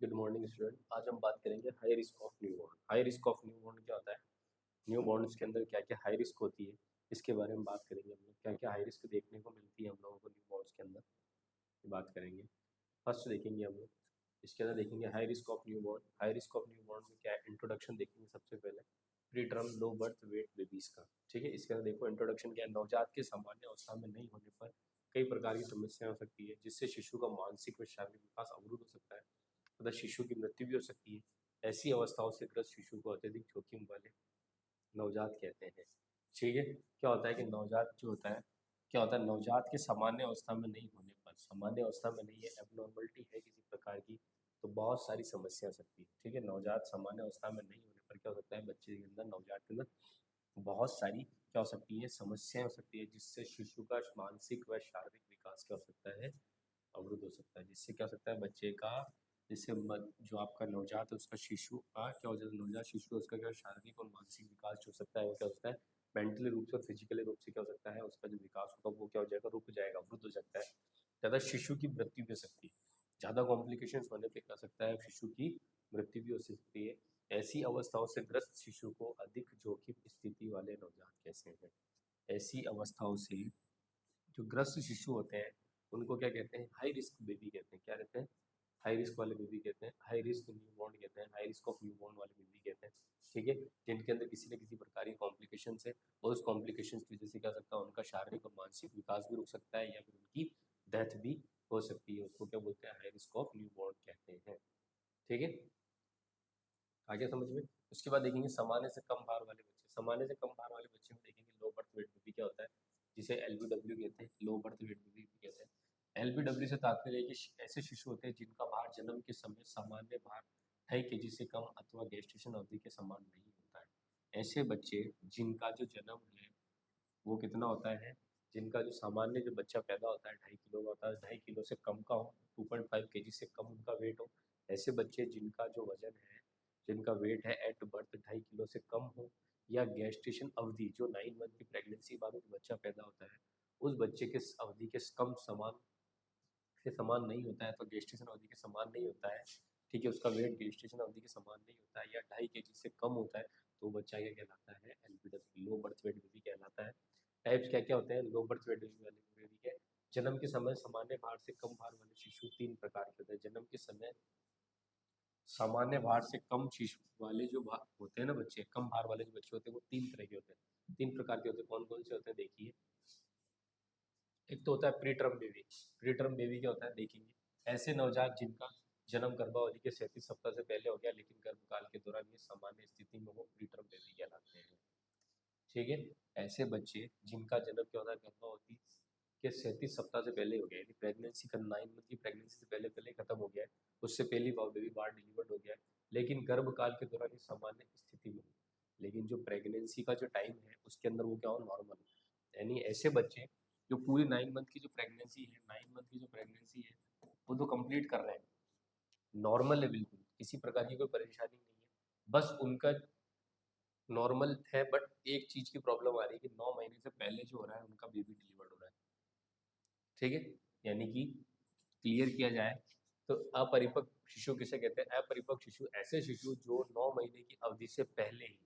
Good morning student. आज हम बात करेंगे high risk of new born. High risk of new born क्या होता है, न्यू बॉर्न्स के अंदर क्या क्या हाई रिस्क होती है, इसके बारे में बात करेंगे। हम लोग क्या क्या हाई रिस्क देखने को मिलती है हम लोगों को न्यू बॉर्न्स के अंदर, ये बात करेंगे। फर्स्ट देखेंगे हम लोग, इसके अंदर देखेंगे high risk of new born. High risk of new born में क्या है, इंट्रोडक्शन देखेंगे सबसे पहले। Pre term low birth weight babies का, ठीक है। इसके अंदर देखो इंट्रोडक्शन क्या है, नवजात के सामान्य अवस्था में नहीं होने पर कई प्रकार की समस्याएं हो सकती है, जिससे शिशु का मानसिक व शारीरिक विकास अवरुद्ध हो सकता है तथा शिशु की मृत्यु भी हो सकती है। ऐसी अवस्थाओं से ग्रस्त शिशु को अत्यधिक जोखिम वाले नवजात कहते हैं, ठीक है। क्या होता है कि नवजात जो होता है, क्या होता है, नवजात के सामान्य अवस्था में नहीं होने पर, सामान्य अवस्था में नहीं है, एबनॉर्मलिटी है किसी प्रकार की, तो बहुत सारी समस्या हो सकती है, ठीक है। नवजात सामान्य अवस्था में नहीं होने पर क्या हो सकता है, बच्चे के अंदर, नवजात के अंदर बहुत सारी क्या हो सकती है, समस्याएं हो सकती है, जिससे शिशु का मानसिक व शारीरिक विकास क्या हो सकता है, अवरुद्ध हो सकता है। जिससे क्या हो सकता है, बच्चे का, जिससे जो आपका नवजात है उसका शिशु का क्या हो जाता है, नवजात शिशु उसका क्या शारीरिक और मानसिक विकास जो हो सकता है वो क्या हो सकता है, मेंटली रूप से और फिजिकली रूप से क्या हो सकता है, उसका जो विकास होगा वो क्या हो जाएगा, रुक जाएगा, अवरुद्ध हो सकता है। ज़्यादा शिशु की मृत्यु भी हो सकती है, ज़्यादा कॉम्प्लिकेशंस होने पर क्या हो सकता है, शिशु की मृत्यु भी हो सकती है। ऐसी अवस्थाओं से ग्रस्त शिशु को अधिक जोखिम स्थिति वाले नवजात कहते हैं। ऐसी अवस्थाओं से जो ग्रस्त शिशु होते हैं उनको क्या कहते हैं, हाई रिस्क बेबी कहते हैं। क्या कहते हैं, हाई रिस्क वाले बेबी कहते हैं, हाई रिस्क न्यू बॉर्न कहते हैं, high risk of new born वाले बेबी कहते हैं, ठीक है। जिनके अंदर किसी न किसी प्रकार की कॉम्प्लिकेशन है और उस कॉम्प्लिकेशन की वजह से क्या सकता है, उनका शारीरिक और मानसिक विकास भी रुक सकता है या फिर उनकी डेथ भी हो सकती है। उसको क्या बोलते हैं, high risk of new born कहते हैं, ठीक है। आगे समझ में। उसके बाद देखेंगे सामान्य से कम भार वाले बच्चे। सामान्य से कम भार वाले बच्चे में देखेंगे लो बर्थ वेट बेबी क्या होता है, जिसे एलबीडब्ल्यू कहते हैं, लो बर्थ वेट बेबी भी कहते हैं। एलबीडब्ल्यू से तात्पर्य है कि ऐसे शिशु होते हैं जिनका भार जन्म के समय सामान्य भार 2.5 kg से कम अथवा गेस्टेशन अवधि के समान नहीं होता है। ऐसे बच्चे जिनका जो जन्म है वो कितना होता है, जिनका जो सामान्य जो बच्चा पैदा होता है 2.5 किलो का होता है, 2.5 किलो से कम का हो, 2.5 kg से कम उनका वेट हो। ऐसे बच्चे जिनका जो वजन है, जिनका वेट है एट बर्थ 2.5 किलो से कम हो, या गेस्टेशन अवधि जो 9 मंथ की प्रेगनेंसी बाद में बच्चा पैदा होता है उस बच्चे के अवधि के कम समान के समान नहीं होता है, तो गेस्टेशन अवधि के समान नहीं होता है, ठीक है। उसका वेट गेस्टेशन अवधि के समान नहीं होता है या 2.5 kg से कम होता है, तो बच्चा क्या कहलाता है, LBW, low birth weight baby कहलाता है। टाइप्स क्या क्या होते हैं लो बर्थ वेट वाले बेबी के, जन्म के समय सामान्य भार से कम भार वाले शिशु 3 प्रकार के होते हैं। जन्म के समय सामान्य भार से कम शिशु वाले जो भार होते हैं ना बच्चे, कम भार वाले जो बच्चे होते हैं वो 3 तरह के होते हैं, 3 प्रकार के होते हैं। कौन कौन से होते हैं देखिए। एक तो होता है pre term baby. Pre term baby क्या होता है देखेंगे, ऐसे नवजात जिनका जन्म गर्भावधि के 37 सप्ताह से पहले हो गया लेकिन गर्भकाल के दौरान ये सामान्य स्थिति में हो, प्री टर्म बेबी कहलाते हैं, ठीक है। ऐसे बच्चे जिनका जन्म क्या होता है, गर्भावधि के 37 सप्ताह से पहले हो गया, यानी प्रेगनेंसी का 9 मंथ की प्रेगनेंसी से पहले पहले खत्म हो गया है, उससे पहली बार बेबी बाहर डिलीवर्ड हो गया है, लेकिन गर्भकाल के दौरान ये सामान्य स्थिति में हो, लेकिन जो प्रेगनेंसी का जो टाइम है उसके अंदर वो क्या हो, नॉर्मल। यानी ऐसे बच्चे जो पूरी 9 मंथ की जो प्रेगनेंसी है, 9 मंथ की जो प्रेगनेंसी है वो तो कंप्लीट कर रहे हैं, नॉर्मल है, बिल्कुल किसी प्रकार की कोई परेशानी नहीं है, बस उनका नॉर्मल है। बट एक चीज की प्रॉब्लम आ रही है कि 9 महीने से पहले जो हो रहा है उनका बेबी डिलीवर्ड हो रहा है, ठीक है। यानी कि क्लियर किया जाए तो अपरिपक्व शिशु किसे कहते हैं, अपरिपक्व शिशु ऐसे शिशु जो 9 महीने की अवधि से पहले ही,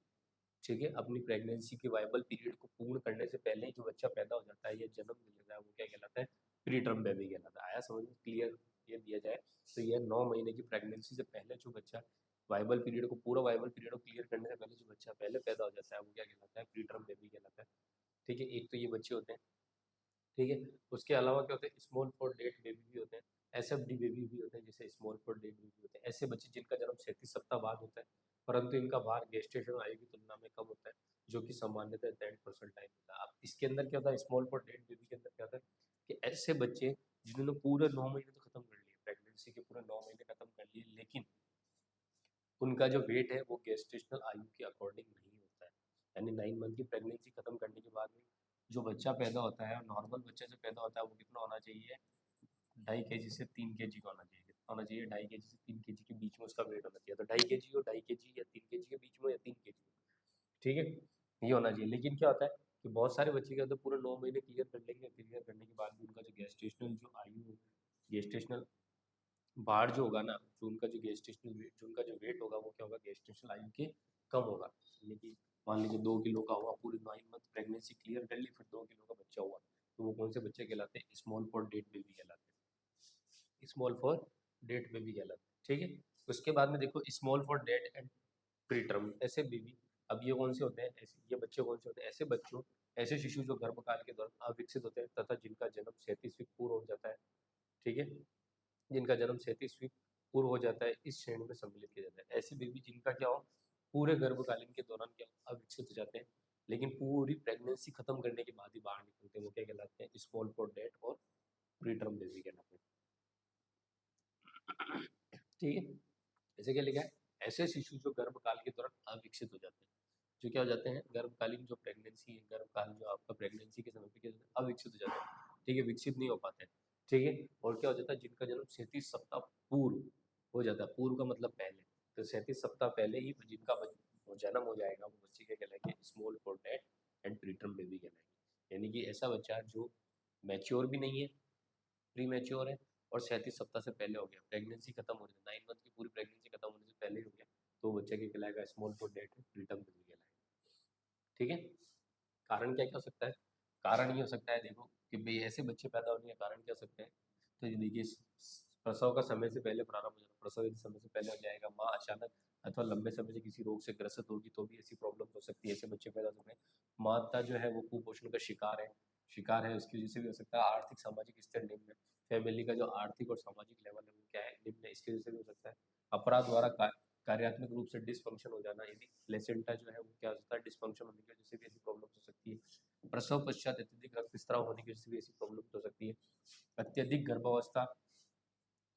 ठीक है, अपनी प्रेगनेंसी के वाइबल पीरियड को पूर्ण करने से पहले ही जो बच्चा पैदा हो जाता है या जन्म ले लेता है वो क्या कहलाता है, प्री टर्म बेबी कहलाता है। आया समझ में, क्लियर ये दिया जाए तो यह 9 महीने की प्रेगनेंसी से पहले जो बच्चा वाइबल पीरियड को, पूरा वाइबल पीरियड को क्लियर करने से पहले जो बच्चा पहले पैदा हो जाता है वो क्या कहलाता है, प्री टर्म बेबी कहलाता है, ठीक है। एक तो ये बच्चे होते हैं, ठीक है। उसके अलावा क्या होते हैं, स्मॉल फॉर डेट बेबी भी होते हैं, एसएफडी बेबी भी होते हैं, जैसे स्मॉल फॉर डेट बेबी होते हैं। ऐसे बच्चे जिनका जन्म 37 सप्ताह बाद होता है परंतु इनका भार गेस्टेशन आयु की तुलना में कम होता है, जो कि सामान्यतः 10% टाइम होता है। अब इसके अंदर क्या होता है, स्मॉल फॉर डेट बेबी के अंदर क्या होता है कि ऐसे बच्चे जिन्होंने पूरे 9 महीने तो खत्म कर लिए, प्रेगनेंसी के पूरे 9 महीने खत्म कर लिए, लेकिन उनका जो वेट है वो गेस्टेशनल आयु के अकॉर्डिंग नहीं होता है। यानी 9 मंथ की प्रेगनेंसी खत्म करने के बाद में जो बच्चा पैदा होता है, नॉर्मल बच्चा जो पैदा होता है वो कितना होना चाहिए, 2.5 kg से 3 kg का होना चाहिए। कितना होना चाहिए, 2.5 kg से 3 kg के बीच में उसका वेट होना चाहिए। तो 2.5 kg हो, 2.5 kg या 3 kg के बीच में, या 3 kg, ठीक है, ये होना चाहिए। लेकिन क्या होता है कि बहुत सारे बच्चे क्या होते हैं पूरे 9 महीने क्लियर कर लेंगे, क्लियर करने के बाद भी उनका जो गेस्टेशनल जो आयु, गेस्टेशनल बाहर जो होगा ना, जो उनका जो गेस्टेशनल वेट, जो उनका जो वेट होगा वो क्या होगा, गेस्टेशनल आयु के कम होगा। यानी कि मान लीजिए 2 किलो का हुआ, पूरी 9 मंथ प्रेगनेंसी क्लियर कर ली, फिर 2 किलो का बच्चा हुआ, तो वो कौन से बच्चे कहलाते हैं, स्मॉल फॉर डेट बेबी कहलाते हैं, स्मॉल फॉर डेट बेबी कहलाते हैं। ठीक है, उसके बाद में देखो small for date and preterm ऐसे बेबी। अब ये कौन से होते हैं, ऐसे ये बच्चे कौन से होते हैं, ऐसे बच्चों, ऐसे शिशु जो गर्भकाल के दौरान अविकसित होते हैं तथा जिनका जन्म 37वीं पूर्व हो जाता है। ठीक है, जिनका जन्म 37वीं पूर्व हो जाता है, इस श्रेणी में सम्मिलित किया जाता है। ऐसे बेबी जिनका क्या हो, पूरे गर्भकालीन के दौरान क्या हो, अविकसित हो जाते हैं, लेकिन पूरी प्रेगनेंसी खत्म करने के बाद ही बाहर निकलते हैं, वो क्या कहलाते हैं, स्मॉल फॉर डेट और प्रीटर्म बेबी कहलाते हैं। ठीक है, ऐसे क्या लिखा है, ऐसे शिशु जो गर्भकाल के दौरान अविकसित हो जाते हैं, जो क्या हो जाते हैं, गर्भकालीन जो प्रेगनेंसी है, गर्भकाल जो आपका प्रेगनेंसी के समय पे क्या होता है, अविकसित हो जाते हैं। ठीक है, विकसित नहीं हो पाते हैं। ठीक है, और क्या हो जाता है, जिनका जन्म 37 सप्ताह पूर्व हो जाता है, पूर्व का मतलब पहले, तो 37 सप्ताह पहले ही जिनका वो जन्म हो जाएगा, वो बच्चे क्या कहलाएंगे, small for date and preterm baby कहलाएंगे। यानी कि ऐसा बच्चा जो मैच्योर भी नहीं है, प्री मैच्योर है, और 37 सप्ताह से पहले हो गया, प्रेगनेंसी खत्म होने से 9 मंथ की पूरी प्रेगनेंसी खत्म होने से पहले ही हो गया, तो बच्चे के कहलाएगा small for date preterm baby कहलाएगा। ठीक है, कारण क्या क्या हो सकता है, कारण ये हो सकता है, देखो कि भाई ऐसे बच्चे पैदा होने के कारण क्या हो सकते हैं, तो ये देखिए प्रसव का समय से पहले प्रारंभ हो जाना, प्रसव यदि समय से पहले हो जाएगा, माँ अचानक अथवा लंबे समय से किसी रोग से ग्रसित होगी तो भी ऐसी प्रॉब्लम हो सकती है, ऐसे बच्चे पैदा हो सकते हैं। माता जो है वो कुपोषण का शिकार है, उसकी वजह से भी हो सकता है। आर्थिक सामाजिक स्थिर निम्न है, फैमिली का जो आर्थिक और सामाजिक लेवल है वो क्या है, निम्न है, इसकी वजह से भी हो सकता है। अपराध द्वारा कार्यात्मक रूप से डिसफंक्शन हो जाना, यदि प्लेसेंटा जो है वो क्या हो सकता है, डिसफंक्शन होने की वजह से भी ऐसी प्रॉब्लम हो सकती है। प्रसव पश्चात अत्यधिक रक्तस्राव होने की वजह से भी ऐसी प्रॉब्लम हो सकती है। अत्यधिक गर्भावस्था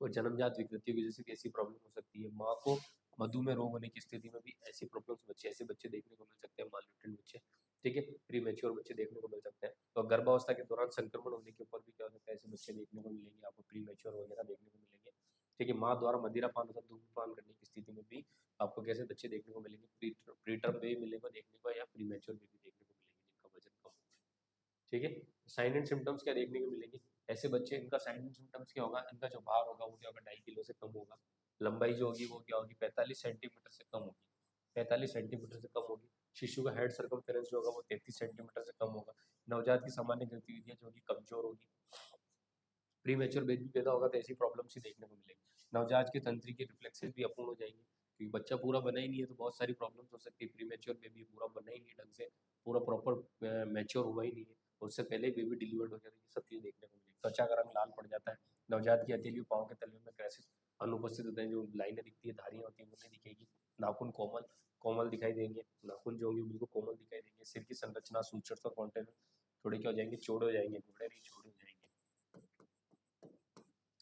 और जन्मजात विकृतियों की वजह से भी ऐसी प्रॉब्लम हो सकती है। माँ को मधुमेह रोग होने की स्थिति में भी ऐसी प्रॉब्लम्स ऐसे बच्चे देखने को मिल सकते हैं, मालन्यूट्रिएंट बच्चे। ठीक है, प्री मैच्योर बच्चे देखने को मिल सकते हैं। तो गर्भावस्था के दौरान संक्रमण होने के ऊपर भी क्या हो सकता है, ऐसे बच्चे देखने को मिलेंगे आपको, प्री मैच्योर वगैरह देखने को मिलेंगे। ठीक है, माँ द्वारा मदिरा पान अथवा धूम्रपान करने की स्थिति में भी आपको कैसे बच्चे देखने को मिलेंगे, प्रीटर्म बेबी मिलेगा देखने को, या प्री मैच्योर बेबी देखने को मिलेंगे जिनका वजन कम होगा। ठीक है, साइन एंड सिम्टम्स क्या देखने को मिलेंगे, ऐसे बच्चे, इनका साइन एंड सिम्टम्स क्या होगा, इनका जो भार होगा वो क्या होगा, 2.5 किलो से कम होगा। लंबाई जो होगी वो क्या होगी, 45 सेंटीमीटर से कम होगी, 45 सेंटीमीटर से कम होगी। शिशु का हेड सर्कमफेरेंस जो होगा वो 33 सेंटीमीटर से कम होगा। नवजात की सामान्य गतिविधियां जो होगी कमजोर होगी। प्री मैच्योर बेबी पैदा होगा तो ऐसी प्रॉब्लम्स ही देखने को मिलेगी। नवजात के तंत्रिके रिफ्लेक्सेस भी अपूर्ण हो जाएंगे, क्योंकि बच्चा पूरा बना ही नहीं है, तो बहुत सारी प्रॉब्लम्स हो सकती है। प्री मैच्योर बेबी पूरा बना ही नहीं ढंग से, पूरा प्रॉपर मैच्योर हुआ ही नहीं है, उससे पहले बेबी डिलीवर्ड हो जाता है, ये सब चीज़ देखने को मिलेगी। त्वचा का रंग लाल पड़ जाता है। नवजात की हथेली पाँव के तलवे में क्रैसेस अनुपस्थित होते हैं, जो लाइनें दिखती है, धारियाँ होती हैं, वो नहीं दिखेगी। नाखून कोमल कोमल दिखाई देंगे, नाखून जो होंगे बिल्कुल कोमल दिखाई देंगे। सिर की संरचना, सूचर्स और कॉन्टेनर थोड़े क्या हो जाएंगे, चौड़े हो जाएंगे, घुटने नहीं, चौड़े हो जाएंगे।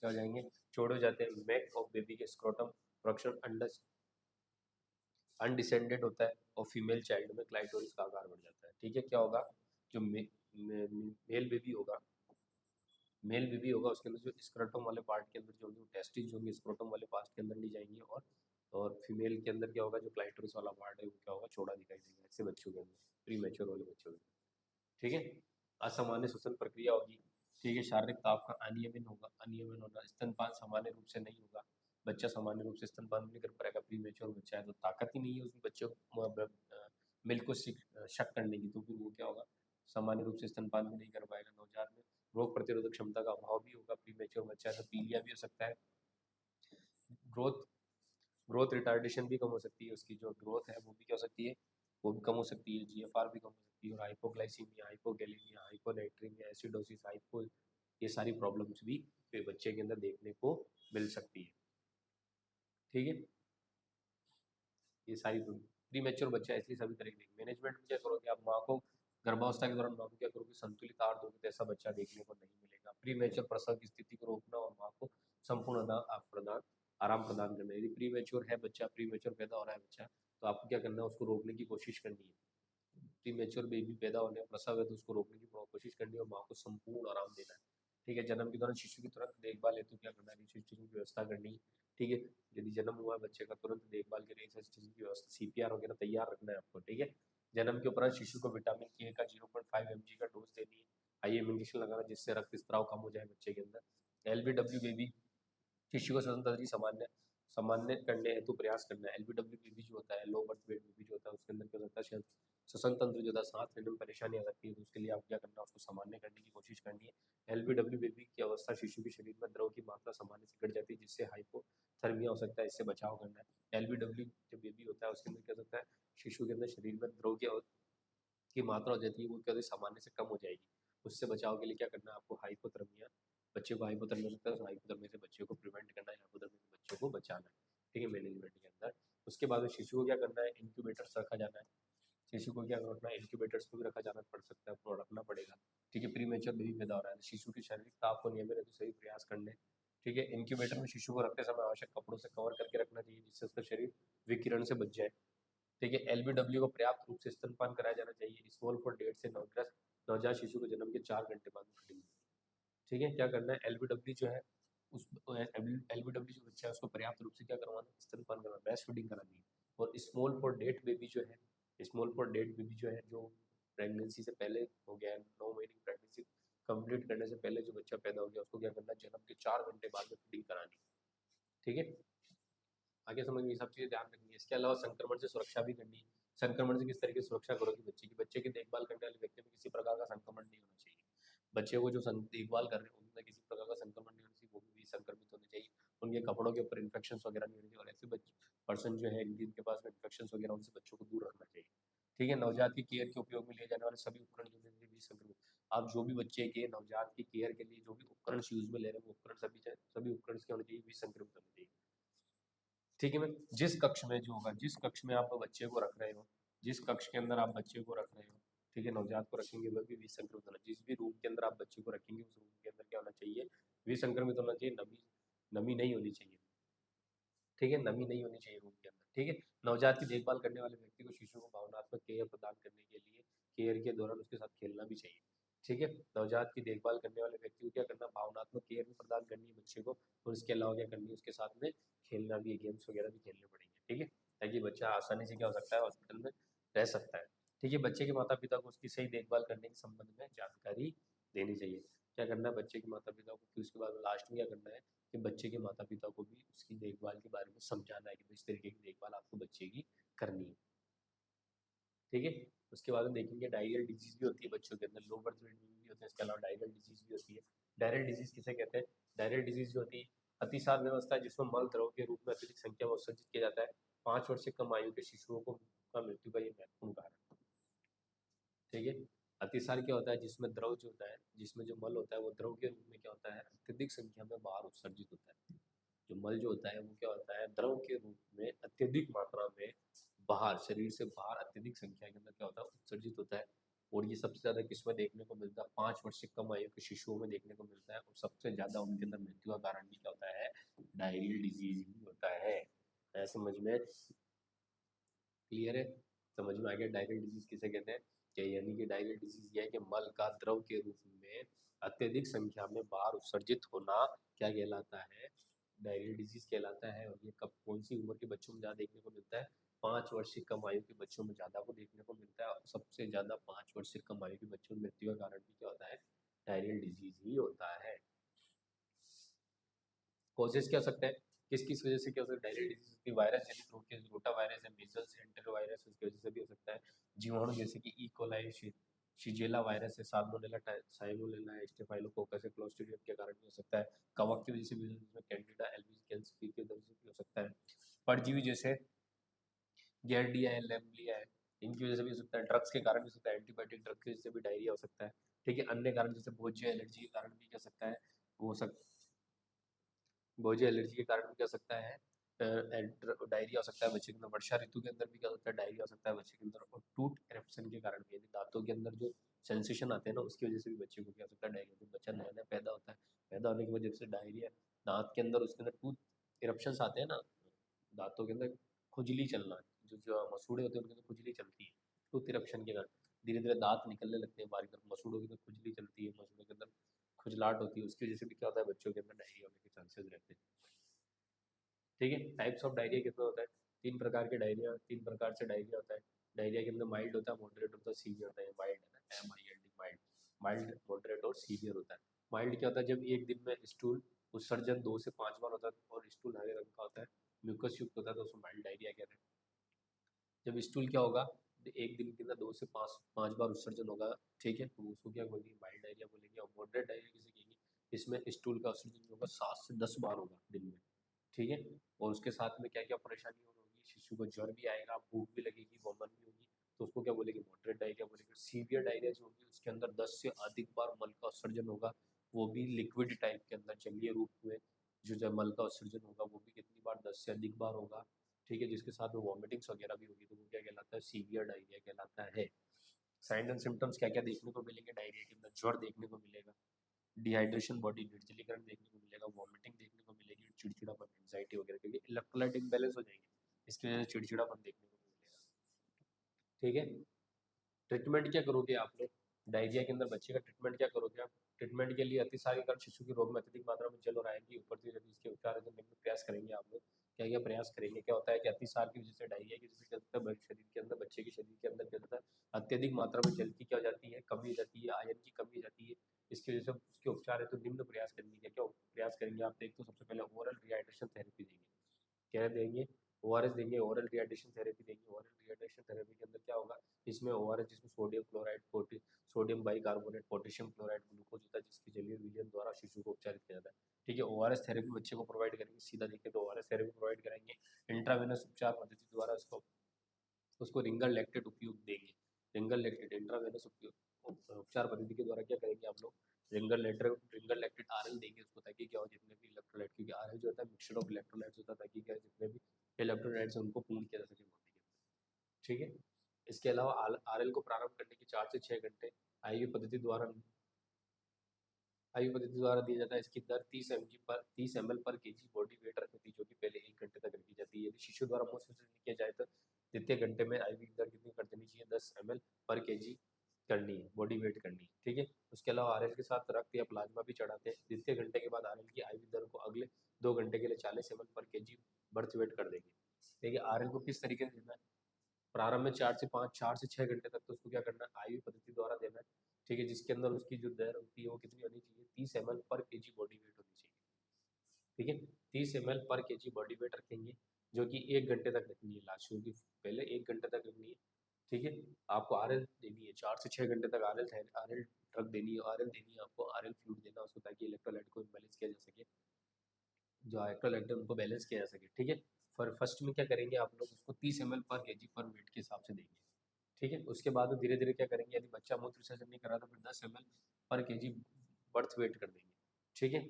क्या हो जाएंगे, चौड़े हो जाते हैं। नेक ऑफ बेबी के स्क्रोटम प्रोडक्शन अनडिसेंडेड होता है, और फीमेल चाइल्ड में क्लाइटोरिस का आकार बढ़ जाता है। ठीक है, क्या होगा, जो मेल बेबी होगा, मेल बेबी होगा, उसके अंदर जो स्क्रोटम वाले पार्ट के अंदर जो होंगे, टेस्टिस जो होंगे स्क्रोटम वाले पार्ट के अंदर नहीं जाएंगे, और फीमेल के अंदर क्या होगा, जो क्लाइटोरिस वाला पार्ट है वो क्या होगा, चौड़ा दिखाई देगा, ऐसे बच्चों के अंदर, प्री मैच्योर वाले बच्चों के अंदर। ठीक है, असामान्य श्वसन प्रक्रिया होगी। ठीक है, शारीरिक ताप का अनियमन होना, स्तनपान सामान्य रूप से नहीं होगा, बच्चा सामान्य रूप से स्तनपान नहीं कर पाएगा, प्री मैच्योर बच्चा है तो ताकत ही नहीं है उसमें बच्चे को मिल्क को शक करने की, तो फिर वो क्या होगा, सामान्य रूप से स्तनपान भी नहीं कर पाएगा। नवजात में रोग प्रतिरोधक क्षमता का अभाव भी होगा, प्री मैच्योर बच्चा है तो पीलिया भी हो सकता है। ग्रोथ ग्रोथ रिटार्डेशन भी कम हो सकती है, उसकी जो ग्रोथ है वो भी क्या हो सकती है, वो भी कम हो सकती है। जीएफआर भी कम हो सकती है, और हाइपोग्लाइसीमिया, हाइपोगैलीमिया, हाइपोनाइट्रीमिया, एसिडोसिस, हाइपो, ये सारी प्रॉब्लम्स भी फिर बच्चे के अंदर देखने को मिल सकती है। ठीक है, ये सारी प्री मैच्योर बच्चा है इसलिए सभी तरह की मैनेजमेंट में क्या करोगे आप, माँ को गर्भावस्था के दौरान माँ को क्या करोगे, संतुलित आहार दोगे तो ऐसा बच्चा देखने को नहीं मिलेगा। प्री मैच्योर प्रसव की स्थिति को रोकना और माँ को संपूर्ण आराम प्रदान करना। यदि प्री मैच्योर है बच्चा, प्री मैच्योर पैदा हो रहा है बच्चा, तो आपको क्या करना है, उसको रोकने की कोशिश करनी है। प्री मैच्योर बेबी पैदा होने प्रसव है तो उसको रोकने की कोशिश करनी है, और माँ को संपूर्ण आराम देना है। ठीक है, जन्म के दौरान शिशु की तुरंत देखभाल हेतु क्या करना है, रिसोसिटेशन की व्यवस्था करनी है। ठीक है, यदि जन्म हुआ है बच्चे का, तुरंत देखभाल के लिए रिसोसिटेशन की व्यवस्था, सीपीआर वगैरह तैयार रखना है आपको। ठीक है, जन्म के उपरांत शिशु को विटामिन के का 0.5 mg का डोज देनी है, आईएम इंजेक्शन लगाना जिससे रक्त स्त्राव कम हो जाए बच्चे के अंदर। एलबीडब्ल्यू बेबी शिशु को स्वतंत्र सामान्य सामान्य करने हेतु प्रयास करना है। एलबीडब्ल्यू बेबी जो होता है, लो बर्थ वेट बेबी जो होता है, उसके अंदर क्या होता है, श्वसन तंत्र जो होता है, सांस लेने में परेशानी आ सकती है, तो उसके लिए आप क्या करना है, उसको सामान्य करने की कोशिश करनी है। एलबीडब्ल्यू बेबी की अवस्था शिशु के शरीर में द्रव की मात्रा सामान्य से घट जाती है, जिससे हाइपोथर्मिया हो सकता है, इससे बचाव करना है। एलबीडब्ल्यू जो बेबी होता है उसके अंदर क्या होता है, शिशु के अंदर शरीर में द्रव की मात्रा हो जाती है, वो क्या होती है, सामान्य से कम हो जाएगी। उससे बचाव के लिए क्या करना है आपको, हाइपोथर्मिया, बच्चे को हाइपोथर्मिया होता है, हाइपोथर्मिया से बच्चे को प्रिवेंट करना है, हाइपोथर्मिया से बच्चों को बचाना है, ठीक है, मैनेजमेंट के अंदर। उसके बाद शिशु को क्या करना है, इंक्यूबेटर्स रखा जाना है। शिशु को क्या करना है, इंक्यूबेटर्स में भी रखा जाना पड़ सकता है, आपको रखना पड़ेगा, ठीक है। प्री मेच्योर बेबी पैदा हो रहा है, शिशु की शारीरिक ताप को नियमित तो सही प्रयास करने, ठीक है। इंक्यूबेटर में शिशु को रखते समय आवश्यक कपड़ों से कवर करके रखना चाहिए, जिससे उसका शरीर विकिरण से बच जाए, ठीक है। एलबीडब्ल्यू को पर्याप्त रूप से स्तनपान कराया जाना चाहिए। स्मॉल फॉर 1.5 से 9 नवजात शिशु को जन्म के 4 घंटे बाद फीडिंग, ठीक है। क्या करना है, एलबीडब्ल्यू जो है उस एलबीडब्ल्यू जो बच्चा है उसको पर्याप्त रूप से क्या करवाना, स्तनपान करवाना, ब्रेस्ट फीडिंग करानी है। और स्मॉल फॉर डेट बेबी जो है, स्मॉल फॉर डेट बेबी जो है, जो प्रेगनेंसी से पहले हो गया है, 9 महीने की प्रेगनेंसी कंप्लीट करने से पहले जो बच्चा पैदा हो गया उसको क्या करना है, जन्म के 4 घंटे बाद में फीडिंग करानी, ठीक है। आगे समझ में ये सब चीज़ें ध्यान रखनी है। इसके अलावा संक्रमण से सुरक्षा भी करनी है। संक्रमण से किस तरीके से सुरक्षा करोगे बच्चे की, बच्चे की देखभाल करने वाले व्यक्ति में किसी प्रकार का संक्रमण नहीं होना चाहिए। बच्चे को जो देखभाल कर रहे हैं उनमें किसी प्रकार का संक्रमण नहीं होना चाहिए, वो भी संक्रमित होने चाहिए, उनके कपड़ों के ऊपर इन्फेक्शन वगैरह नहीं होने चाहिए, और ऐसे बच्चे पर्सन जो है जिनके पास में इन्फेक्शन वगैरह, उनसे बच्चों को दूर रखना चाहिए, ठीक है। नवजात की केयर के उपयोग में लिए जाने वाले सभी उपकरण जो है भी संक्रमित, आप जो भी बच्चे के नवजात की केयर के लिए जो भी उपकरण यूज में ले रहे हैं वो उपकरण सभी उपकरण क्या होने चाहिए, भी संक्रमित होने चाहिए, ठीक है। मैं जिस कक्ष में जो होगा, जिस कक्ष में आप बच्चे को रख रहे हो, जिस कक्ष के अंदर आप बच्चे को रख रहे हो, ठीक है, नवजात को रखेंगे वह भी विसंक्रमित होना, जिस भी रूम के अंदर आप बच्चे को रखेंगे उस रूम के अंदर क्या होना चाहिए, विसंक्रमित होना चाहिए, नमी नमी नहीं होनी चाहिए, ठीक है, नमी नहीं होनी चाहिए रूम के अंदर, ठीक है। नवजात की देखभाल करने वाले व्यक्ति को शिशु को भावनात्मक केयर प्रदान करने के लिए केयर के दौरान उसके साथ खेलना भी चाहिए, ठीक है। नवजात की देखभाल करने वाले व्यक्ति को क्या करना, भावनात्मक केयर भी प्रदान करनी है बच्चे को, और इसके अलावा क्या करनी है, उसके साथ में खेलना भी है, गेम्स वगैरह भी खेलने पड़ेंगे, ठीक है, ताकि बच्चा आसानी से क्या हो सकता है, हॉस्पिटल में रह सकता है, ठीक है। बच्चे के माता पिता को उसकी सही देखभाल करने के संबंध में जानकारी देनी चाहिए। क्या करना है, बच्चे के माता पिता को, फिर उसके बाद लास्ट में क्या करना है कि बच्चे के माता पिता को भी उसकी देखभाल के बारे में समझाना है कि इस तरीके की देखभाल आपको बच्चे की करनी है, ठीक है। उसके बाद में देखेंगे डायरियल डिजीज भी होती है बच्चों के अंदर, लो बर्थ वेट भी होते हैं, इसके अलावा डायरियल डिजीज भी होती है। डायरियल डिजीज किसे कहते हैं, डायरियल डिजीज जो होती है अतिसार व्यवस्था जिसमें मल द्रव के रूप में अत्यधिक संख्या में उत्सर्जित किया जाता है। 5 वर्ष से कम आयु के शिशुओं को का मृत्यु का ये महत्वपूर्ण कारण, ठीक है। अतिसार क्या होता है, जिसमें द्रव जो होता है, जिसमें जो मल होता है वो द्रव के रूप में क्या होता है, अत्यधिक संख्या में बाहर उत्सर्जित होता है। जो मल जो होता है वो क्या होता है, द्रव के रूप में अत्यधिक मात्रा में बाहर, शरीर से बाहर अत्यधिक संख्या के अंदर क्या होता है, उत्सर्जित होता है। और ये सबसे ज्यादा किसमें देखने को मिलता है, 5 वर्ष से कम आयु के शिशुओं में देखने को मिलता है, और सबसे ज्यादा उनके अंदर मृत्यु का कारण भी क्या होता है, डायरियल डिजीज भी होता है। समझ में क्लियर है, समझ में आ गया डायरियल डिजीज किसे कहते हैं, क्या यानी कि डायरियल डिजीज ये है कि मल का द्रव के रूप में अत्यधिक संख्या में बाहर उत्सर्जित होना क्या कहलाता है, डायरियल डिजीज कहलाता है। और ये कब, कौन सी उम्र के बच्चों में ज़्यादा देखने को मिलता है, 5 वर्ष से कम आयु के बच्चों में ज़्यादा को देखने को मिलता है, और सबसे ज़्यादा 5 वर्ष से कम आयु के बच्चों में मृत्यु का कारण भी क्या होता है, डायरियल डिजीज ही होता है। कॉजेज क्या हो सकता है, किस किस वजह से क्या हो सकता है डायरियल डिजीज की, वायरस जनित रोग के, रोटा वायरस है, मीजल्स, एंटेरोवायरस उसकी वजह से भी हो सकता है। जीवाणु जैसे कि ई कोलाई, शिजेला वायरस है, साल्मोनेला, साल्मोनेला, स्टेफाइलोकोकस है, क्लोस्ट्रीडियम के कारण भी हो सकता है। कवक की वजह से भी, जिसमें कैंडिडा एल्बिस की वजह से भी हो सकता है। परजीवी जैसे गियर्डिया है, लेम्बलिया है, इनकी वजह से भी हो सकता है। ड्रग्स के कारण भी हो सकता है, एंटीबायोटिक ड्रग की वजह से भी डायरिया हो सकता है, ठीक है। अन्य कारण जैसे भोज्य एलर्जी के कारण भी क्या सकता है, वो भोज्य एलर्जी के कारण भी क्या हो सकता है, डायरिया हो सकता है बच्चे के अंदर। वर्षा ऋतु के अंदर भी क्या होता है, डायरिया हो सकता है बच्चे के अंदर। और टूथ इरेप्शन के कारण भी, यानी दांतों के अंदर जो सेंसेशन आते हैं ना, उसकी वजह से भी बच्चे को क्या हो सकता है, डायरिया। जब बच्चा नया नया पैदा होता है, पैदा होने के बाद जब से डायरिया, दांत के अंदर, उसके अंदर टूथ इरप्शन आते हैं ना, दांतों के अंदर खुजली चलना, जो जो मसूड़े होते हैं उनके अंदर खुजली चलती है, टूथ इरप्शन के कारण धीरे धीरे दांत निकलने लगते हैं बाहर की तरफ, मसूड़ों के अंदर खुजली चलती है, मसूड़ों के अंदर खुजलाहट होती है, उसकी वजह से भी क्या होता है, बच्चों के अंदर डायरिया होने के चांसेस रहते हैं, ठीक है। टाइप्स ऑफ डायरिया कितना होता है, 3 प्रकार के डायरिया, 3 प्रकार से डायरिया होता है। डायरिया के अंदर माइल्ड होता है, मॉडरेट होता है, सीवियर होता है। माइल्ड है ना, MILD, माइल्ड, माइल्ड, मॉडरेट और सीवियर होता है। माइल्ड क्या होता है, जब एक दिन में स्टूल उत्सर्जन 2 से 5 बार होता है और स्टूल हरे रंग का होता है, म्यूकस युक्त होता है, तो उसको माइल्ड डायरिया कह रहे हैं। जब स्टूल क्या होगा, एक दिन के अंदर 2 से 5 बार उत्सर्जन होगा, ठीक है, तो उसको क्या बोलेंगे, माइल्ड डायरिया बोलेंगे। और मॉडरेट डायरिया किसे कहेंगे, इसमें स्टूल का उत्सर्जन होगा 7 से 10 बार होगा दिन में, ठीक है। और उसके साथ में क्या क्या परेशानी होगी, शिशु को ज्वर भी आएगा, भूख भी लगेगी, वॉमन भी होगी, तो उसको क्या बोलेंगे, मॉडरेट डायरिया बोलेंगे। सीवियर डायरिया जो होगी उसके अंदर 10 से अधिक बार मल का उत्सर्जन होगा, वो भी लिक्विड टाइप के अंदर, जलीय रूप में जो जब मल का उत्सर्जन होगा वो भी कितनी बार, 10 से अधिक बार होगा, ठीक है, जिसके साथ में वॉमिटिंग्स वगैरह भी होगी, तो वो क्या कहलाता है, सीवियर डायरिया कहलाता है। साइन एंड सिम्टम्स क्या क्या देखने को मिलेंगे डायरिया के अंदर, ज्वर देखने को मिलेगा, डिहाइड्रेशन, बॉडी निर्जलीकरण देखने को मिलेगा, वॉमिटिंग देखने को मिलेगी, चिड़चिड़ापन, एंजाइटी वगैरह, क्योंकि इलेक्ट्रोलाइट इम्बैलेंस हो जाएंगे, इसकी वजह से चिड़चिड़ापन देखने को मिलेगा, ठीक है। ट्रीटमेंट क्या करोगे आप लोग, डायरिया के अंदर बच्चे का ट्रीटमेंट क्या करोगे आप, ट्रीटमेंट के लिए अतिसार के कारण शिशु के रोग में अत्यधिक मात्रा में जल और आयन की उपस्थिति यदि इसके उपचार है तो निम्न प्रयास करेंगे आप लोग। क्या क्या प्रयास करेंगे, क्या होता है कि अतिसार की वजह से, डायरिया की वजह से क्या होता है, शरीर के अंदर, बच्चे के शरीर के अंदर क्या होता है, अत्यधिक मात्रा में जल की क्या हो जाती है, कमी हो जाती है, आयन की कमी हो जाती है, इसकी वजह से उसके उपचार है तो निम्न प्रयास करेंगे। क्या क्या प्रयास करेंगे आप, एक तो सबसे पहले ओरल रिहाइड्रेशन थेरेपी देंगे, क्या देंगे, ओआरएस देंगे, ओरल रिहाइड्रेशन थेरेपी देंगे। ओरल रिहाइड्रेशन थेरेपी के अंदर क्या होगा, इसमें ओआरएस जिसमें sodium chloride, sodium bicarbonate, potassium chloride, glucose होता है, जिसकी जलीय विलयन द्वारा शिशु को उपचारित किया जाता है, ठीक है। ओआरएस थेरेपी बच्चे को प्रोवाइड करेंगे, सीधा देखें तो ओआरएस थेरेपी प्रोवाइड कराएंगे। इंट्रावेनस उपचार पद्धति द्वारा उसको रिंगर लैक्टेट उपयोग देंगे, रिंगर लैक्टेट इंट्रावेनस उपचार पद्धति के द्वारा क्या करेंगे आप लोग, रिंगर लैक्टेट आरएल देंगे उसको, ताकि क्या हो, जितने भी इलेक्ट्रोलाइट, क्योंकि आरएल जो होता है मिक्सचर ऑफ इलेक्ट्रोलाइट्स होता है, ताकि क्या जितने भी इलेक्ट्रोलाइट्स हैं उनको पूर्ण किया जा सके बॉडी के अंदर, ठीक है। इसके अलावा आरएल को प्रारंभ करने के 4 से 6 घंटे आईवी पद्धति द्वारा दिया जाता है। इसकी दर 30 ml पर केजी बॉडी वेट रखती है, जो कि पहले 1 घंटे तक रखी जाती है। यदि शिशु द्वारा मुफ्त विसर्जन किया जाए तो द्वितीय घंटे में आईवी दर कितनी कर देनी चाहिए, 10 ml पर केजी करनी है, बॉडी वेट करनी है, ठीक है। उसके अलावा आरएल के साथ रक्त या प्लाज्मा भी चढ़ाते हैं। द्वितीय घंटे के बाद आरएल की आईवी दर को अगले 2 घंटे के लिए 40 ml पर केजी बर्थ वेट कर देंगे। देखिए आरएल को किस तरीके से देना है, प्रारंभ में 4 से 6 घंटे तक तो उसको क्या करना है, आईवी पद्धति द्वारा देना है, ठीक है, जिसके अंदर उसकी जो दर होती है वो कितनी होनी चाहिए, 30 ml पर केजी बॉडी वेट होनी चाहिए, ठीक है। 30 ml पर केजी बॉडी वेट रखेंगे, जो कि 1 घंटे तक रखनी है, लास्ट की पहले 1 घंटे तक रखनी है, ठीक है। आपको आरएल देनी है 4 से 6 घंटे तक, आरएल ड्रग देनी है, आरएल देनी है आपको, आरएल फ्लूइड देना उसको, ताकि इलेक्ट्रोलाइट को बैलेंस किया जा सके, जो इलेक्ट्रोलाइट है उनको बैलेंस किया जा सके, ठीक है। फर्स्ट में क्या करेंगे आप लोग, उसको 30 ml पर केजी पर वेट के हिसाब से देंगे, ठीक है। उसके बाद धीरे धीरे क्या करेंगे, यदि बच्चा मूत्र विसर्जन नहीं कर रहा तो फिर 10 ml पर केजी बर्थ वेट कर देंगे, ठीक है,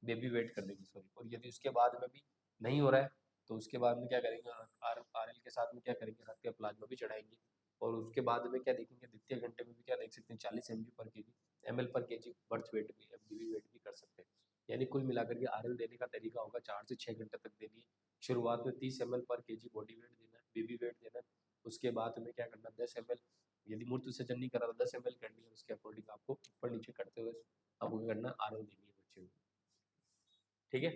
बेबी वेट कर देंगे, सॉरी। और यदि उसके बाद में भी नहीं हो रहा है तो उसके बाद में क्या करेंगे, आरएल के साथ में क्या करेंगे, रक्त या प्लाज्मा भी चढ़ाएंगे। और उसके बाद में क्या देखेंगे, द्वितीय घंटे में भी क्या देख सकते हैं, 40 ml पर केजी बर्थ वेट भी, बेबी वेट भी कर सकते हैं। यानी कुल मिलाकर के आरएल देने का तरीका होगा, 4 से 6 घंटे तक देनी है। शुरुआत में 30 ml पर केजी बॉडी वेट देना है, बेबी वेट देना है। उसके बाद में क्या करना, 10 ml, यदि मूत्र विसर्जन नहीं करा तो 10 ml करनी है, उसके अकॉर्डिंग आपको ऊपर नीचे करते हुए आपको क्या करना, आरएल देनी है बच्चे को, ठीक है।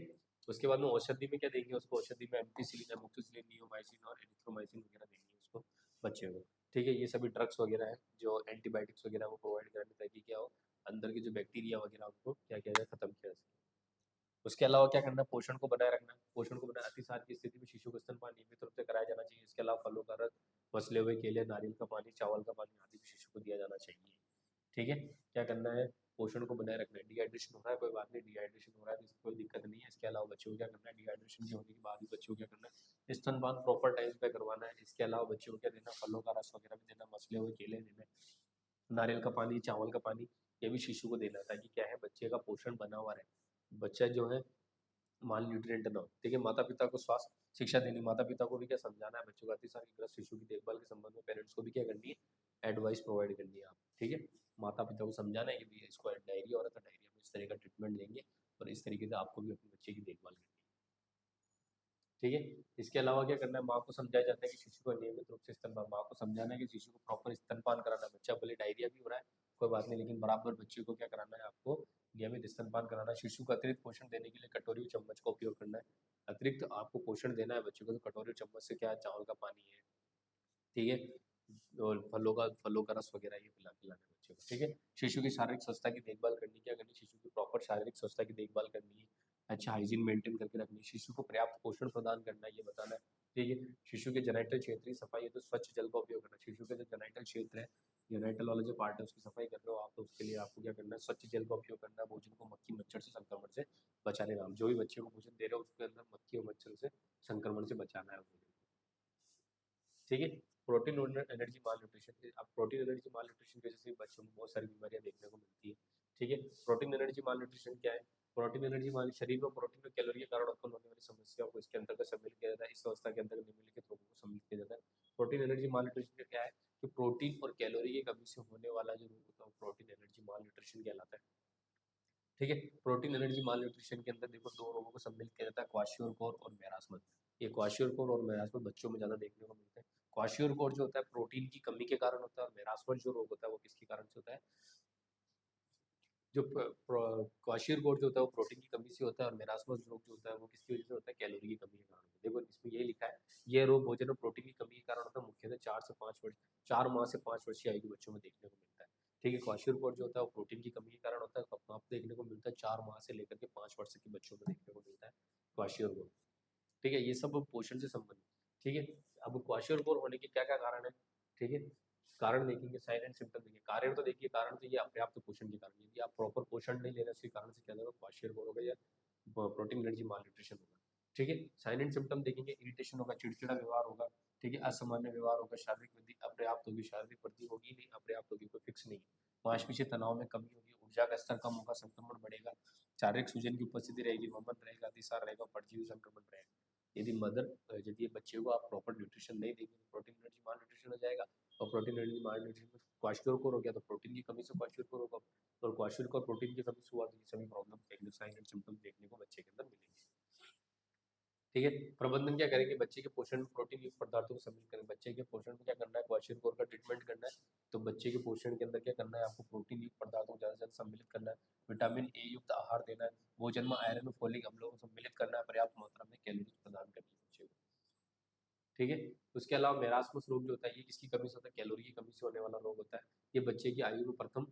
उसके बाद में औषधि में क्या देंगे उसको, औषधि में एम्पिसिलिन, एमोक्सिसिलिन, नियोमाइसिन और एरिथ्रोमाइसिन वगैरह देंगे उसको बच्चे को, ठीक है। ये सभी ड्रग्स वगैरह है जो एंटीबायोटिक्स वगैरह वो प्रोवाइड कराने, ताकि क्या हो, अंदर के जो बैक्टीरिया वगैरह उनको क्या किया जाए, खत्म किया जा सके। उसके अलावा क्या करना है, पोषण को बनाए रखना, पोषण को बनाए, अतिसार की स्थिति में शिशु को स्तनपान नियमित रूप से कराया जाना चाहिए। इसके अलावा फलों का रस, मसले हुए केले, नारियल का पानी, चावल का पानी आदि भी शिशु को दिया जाना चाहिए, ठीक है। क्या करना है, पोषण को बनाए रखना है। डिहाइड्रेशन हो रहा है कोई बात नहीं, डिहाइड्रेशन हो रहा है तो इससे कोई दिक्कत नहीं है। इसके अलावा बच्चों को क्या करना है, डिहाइड्रेशन के होने के बाद भी बच्चों को क्या करना है, स्तनपान प्रॉपर टाइम पे करवाना है। इसके अलावा बच्चों को क्या देना, फलों का रस वगैरह भी देना, मसले हुए केले देना, नारियल का पानी, चावल का पानी, ये भी शिशु को देना, ताकि क्या है, बच्चे का पोषण बना हुआ रहे, बच्चा जो है माल न्यूट्रिएंट ना हो, ठीक है। माता पिता को स्वास्थ्य शिक्षा देनी, माता पिता को भी क्या समझाना है, बच्चों का अतिसार की ग्रस्त शिशु की देखभाल के संबंध में पेरेंट्स को भी क्या करनी है, एडवाइस प्रोवाइड करनी है आप, ठीक है। माता पिता को समझाना है कि भैया इसको डायरिया हो रहा था, डायरिया में इस तरह का ट्रीटमेंट देंगे और इस तरीके से आपको भी अपने बच्चे की देखभाल करनी है, ठीक है। इसके अलावा क्या करना है, माँ को समझाया जाता है कि शिशु को नियमित रूप से स्तनपान, माँ को समझाना है कि शिशु को प्रॉपर स्तनपान कराना है। बच्चा भले डायरिया भी हो रहा है कोई बात नहीं, लेकिन बराबर बच्चे को क्या कराना है, आपको नियमित स्तनपान कराना है। शिशु को अतिरिक्त पोषण देने के लिए कटोरी और चम्मच का उपयोग करना है। अतिरिक्त आपको पोषण देना है बच्चे को तो कटोरी और चम्मच से क्या है, चावल का पानी है, ठीक है, और फलों का रस वगैरह ये पिलाना है बच्चे को, ठीक है। शिशु की शारीरिक स्वस्थता की देखभाल करनी, क्या करनी, शिशु की प्रॉपर शारीरिक स्वस्थता की देखभाल करनी है। अच्छा हाइजीन मेंटेन करके रखनी है, शिशु को पर्याप्त पोषण प्रदान करना है, ये बताना है। ठीक है, शिशु के जेनिटल क्षेत्र की सफाई है तो स्वच्छ जल का उपयोग करना है। शिशु के जो जेनिटल क्षेत्र है, जेनिटल वाला जो पार्ट है उसकी सफाई कर रहे हो आप, तो उसके लिए आपको क्या करना है, स्वच्छ जल का उपयोग करना है। भोजन को मक्खी मच्छर से संक्रमण से बचाने का, जो भी बच्चे को भोजन दे रहे हो उसके अंदर मक्खी और मच्छर से संक्रमण से बचाना है भोजन। ठीक है, प्रोटीन और एनर्जी माल न्यूट्रिशन, अब प्रोटीन एनर्जी माल न्यूट्रिशन की वजह से बच्चों में बहुत सारी बीमारियां देखने को मिलती है। ठीक है, प्रोटीन एनर्जी माल न्यूट्रिशन क्या है? प्रोटीन एनर्जी माल शरीर में प्रोटीन और कैलोरी के कारण उत्पन्न होने वाली समस्याओं को इसके अंतर्गत सम्मिलित किया जाता है। इस अवस्था के अंतर्गत निम्नलिखित रोगों को सम्मिलित किया जाता है। प्रोटीन एनर्जी माल न्यूट्रिशन क्या है कि प्रोटीन और कैलोरी की कमी से होने वाला जो रोग होता है वो प्रोटीन एनर्जी माल न्यूट्रिशन कहलाता है। ठीक है, प्रोटीन एनर्जी माल न्यूट्रिशन के अंदर देखो दो रोगों को सम्मिलित किया जाता है, क्वाशियोर और मैरास्मस। ये क्वाशियोर और मैरास्मस बच्चों में ज्यादा देखने को मिलता है। क्वाशियोर जो होता है प्रोटीन की कमी के कारण होता है, और मैरास्मस जो रोग होता है वो किसके कारण से होता है? जो क्वाशियोर जो होता है वो प्रोटीन की कमी से होता है, और मैरास्मस रोग जो होता है वो किसकी वजह से होता है? कैलोरी की कमी के कारण होता है। देखो इसमें यही लिखा है, ये रोग भोजन और प्रोटीन की कमी के कारण होता है, मुख्यतः 4 माह से 5 वर्ष की आयु के बच्चों में देखने को मिलता है। ठीक है, क्वाशियोर जो होता है वो प्रोटीन की कमी के कारण होता है, आपको देखने को मिलता है 4 माह से लेकर के 5 वर्ष के बच्चों में देखने को मिलता है क्वाशियोर। ठीक है, ये सब पोषण से संबंधित। ठीक है, अब क्वाशियोर होने के क्या क्या कारण है? ठीक है, कारण देखेंगे, साइन एंड सिम्टम देखेंगे। कारण तो देखिए, कारण तो ये अपर्याप्त पोषण के कारण, यदि आप प्रॉपर पोषण नहीं ले रहे उसके कारण से क्या होगा? क्वाशियोर होगा या प्रोटीन एनर्जी माल न्यूट्रिशन होगा। ठीक है, साइन एंड सिम्टम देखेंगे, इरिटेशन होगा, चिड़चिड़ा व्यवहार होगा। ठीक है, असामान्य व्यवहार होगा, शारीरिक वृद्धि अपर्याप्त होगी, शारीरिक वृद्धि होगी नहीं, अपर्याप्त होगी, कोई फिक्स नहीं है। मांसपेशी तनाव में कमी होगी, ऊर्जा का स्तर कम होगा, संक्रमण बढ़ेगा, शारीरिक सूजन की उपस्थिति रहेगी, वमन रहेगा, अतिसार रहेगा, परजीवी संक्रमण रहेगा। यदि ये बच्चे को आप प्रॉपर न्यूट्रिशन नहीं देंगे तो प्रोटीन एनर्जी माल न्यूट्रिशन हो जाएगा, और प्रोटीन एनर्जी माल न्यूट्रिशन में क्वाशियोर हो गया तो प्रोटीन की कमी से क्वाशियोर होगा, और क्वाशियोर प्रोटीन की कमी से हुआ तो ये सभी प्रॉब्लम साइन एंड सिम्टम देखने को बच्चे के अंदर मिलेंगे। ठीक है, प्रबंधन क्या करेंगे? बच्चे के पोषण में प्रोटीन युक्त पदार्थों को सम्मिलित करें। बच्चे के पोषण में क्या करना है? क्वाशियोर का ट्रीटमेंट करना है, तो बच्चे के पोषण के अंदर क्या करना है? आपको प्रोटीन युक्त पदार्थों को ज़्यादा से ज़्यादा सम्मिलित करना है, विटामिन ए युक्त आहार देना है, भोजन में आयरन और फोलिक अम्लों को सम्मिलित करना है, पर्याप्त मात्रा में कैलोरी प्रदान करनी है बच्चे को। ठीक है, उसके अलावा मेरास्मस रोग जो होता है ये किसकी कमी से होता है? कैलोरी की कमी से होने वाला रोग होता है। ये बच्चे की आयु में प्रथम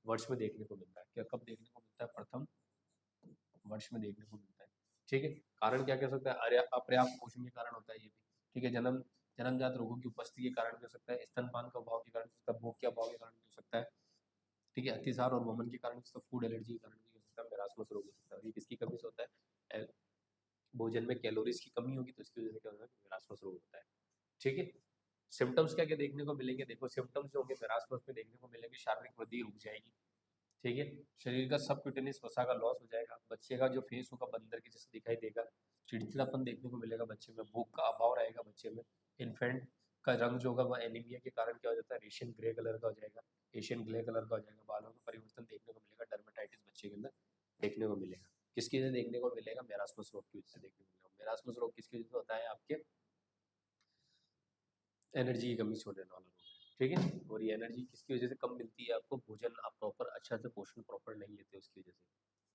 वर्ष में देखने को मिलता है। क्या कब देखने को मिलता है? प्रथम वर्ष में देखने को मिलता है। ठीक है, कारण क्या कह सकता है? अपर्याप्त पोषण के कारण होता है ये भी। ठीक है, जन्मजात रोगों की उपस्थिति के कारण भी हो सकता है, स्तनपान का अभाव के कारण हो सकता है, भूख के अभाव के कारण भी हो सकता है। ठीक है, अतिसार और वमन के कारण हो सकता है, फूड एलर्जी के कारण भी हो सकता है, मेरास्मस रोग हो सकता है। ये किसकी कमी से होता है? भोजन में कैलोरीज की कमी होगी तो इसकी वजह से क्या होता है? मेरास्मस रोग होता है। ठीक है, सिम्टम्स क्या क्या देखने को मिलेंगे? देखो सिम्टम्स जो होंगे मेरास्मस में देखने को मिलेंगे, शारीरिक वृद्धि रुक जाएगी। ठीक है, शरीर का सबक्यूटेनियस वसा का लॉस हो जाएगा, बच्चे का जो फेस होगा बंदर के जैसे दिखाई देगा, चिड़चिड़ापन देखने को मिलेगा बच्चे में, भूख का अभाव रहेगा बच्चे में, इन्फेंट का रंग जो होगा वह एनीमिया के कारण क्या हो जाता है? एशियन ग्रे कलर का हो जाएगा, एशियन ग्रे कलर का हो जाएगा, बालों में परिवर्तन देखने को मिलेगा, डर्मेटाइटिस बच्चे के अंदर देखने को मिलेगा। किसकी वजह से देखने को मिलेगा? मेरास्मस रोग की वजह से देखने को मिलेगा। मेरास्मस रोग किसकी वजह से होता है? आपके एनर्जी की कमी से होने वाला रोग है। ठीक है, और ये एनर्जी किसकी वजह से कम मिलती है आपको? भोजन आप प्रॉपर अच्छा से पोषण प्रॉपर नहीं लेते उसकी वजह से।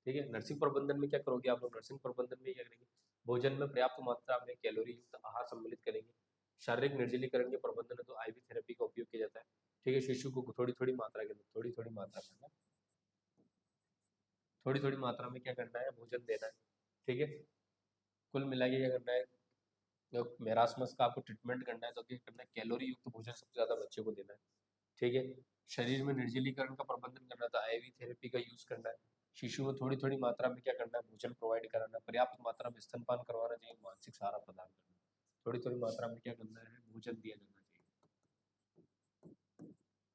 ठीक है, नर्सिंग प्रबंधन में क्या करोगे आप लोग? नर्सिंग प्रबंधन में क्या करेंगे? भोजन में पर्याप्त मात्रा में कैलोरी युक्त आहार सम्मिलित करेंगे। शारीरिक निर्जलीकरण के प्रबंधन में तो आईवी थेरेपी का उपयोग किया जाता है। ठीक है, शिशु को थोड़ी थोड़ी मात्रा के अंदर थोड़ी थोड़ी मात्रा में क्या करना है? भोजन देना है। ठीक है, कुल मिला के क्या करना है? मेरास्मस का आपको ट्रीटमेंट करना है तो क्या करना है? कैलोरी युक्त भोजन सबसे ज्यादा बच्चे को देना है। ठीक है, शरीर में निर्जलीकरण का प्रबंधन करना था, आईवी थेरेपी का यूज करना है। शिशु में थोड़ी थोड़ी मात्रा में क्या करना है? भोजन प्रोवाइड कराना है, पर्याप्त मात्रा में स्तनपान करवाना चाहिए, मानसिक सहारा प्रदान करना है। थोड़ी थोड़ी मात्रा में क्या करना है? भोजन दिया जाना चाहिए।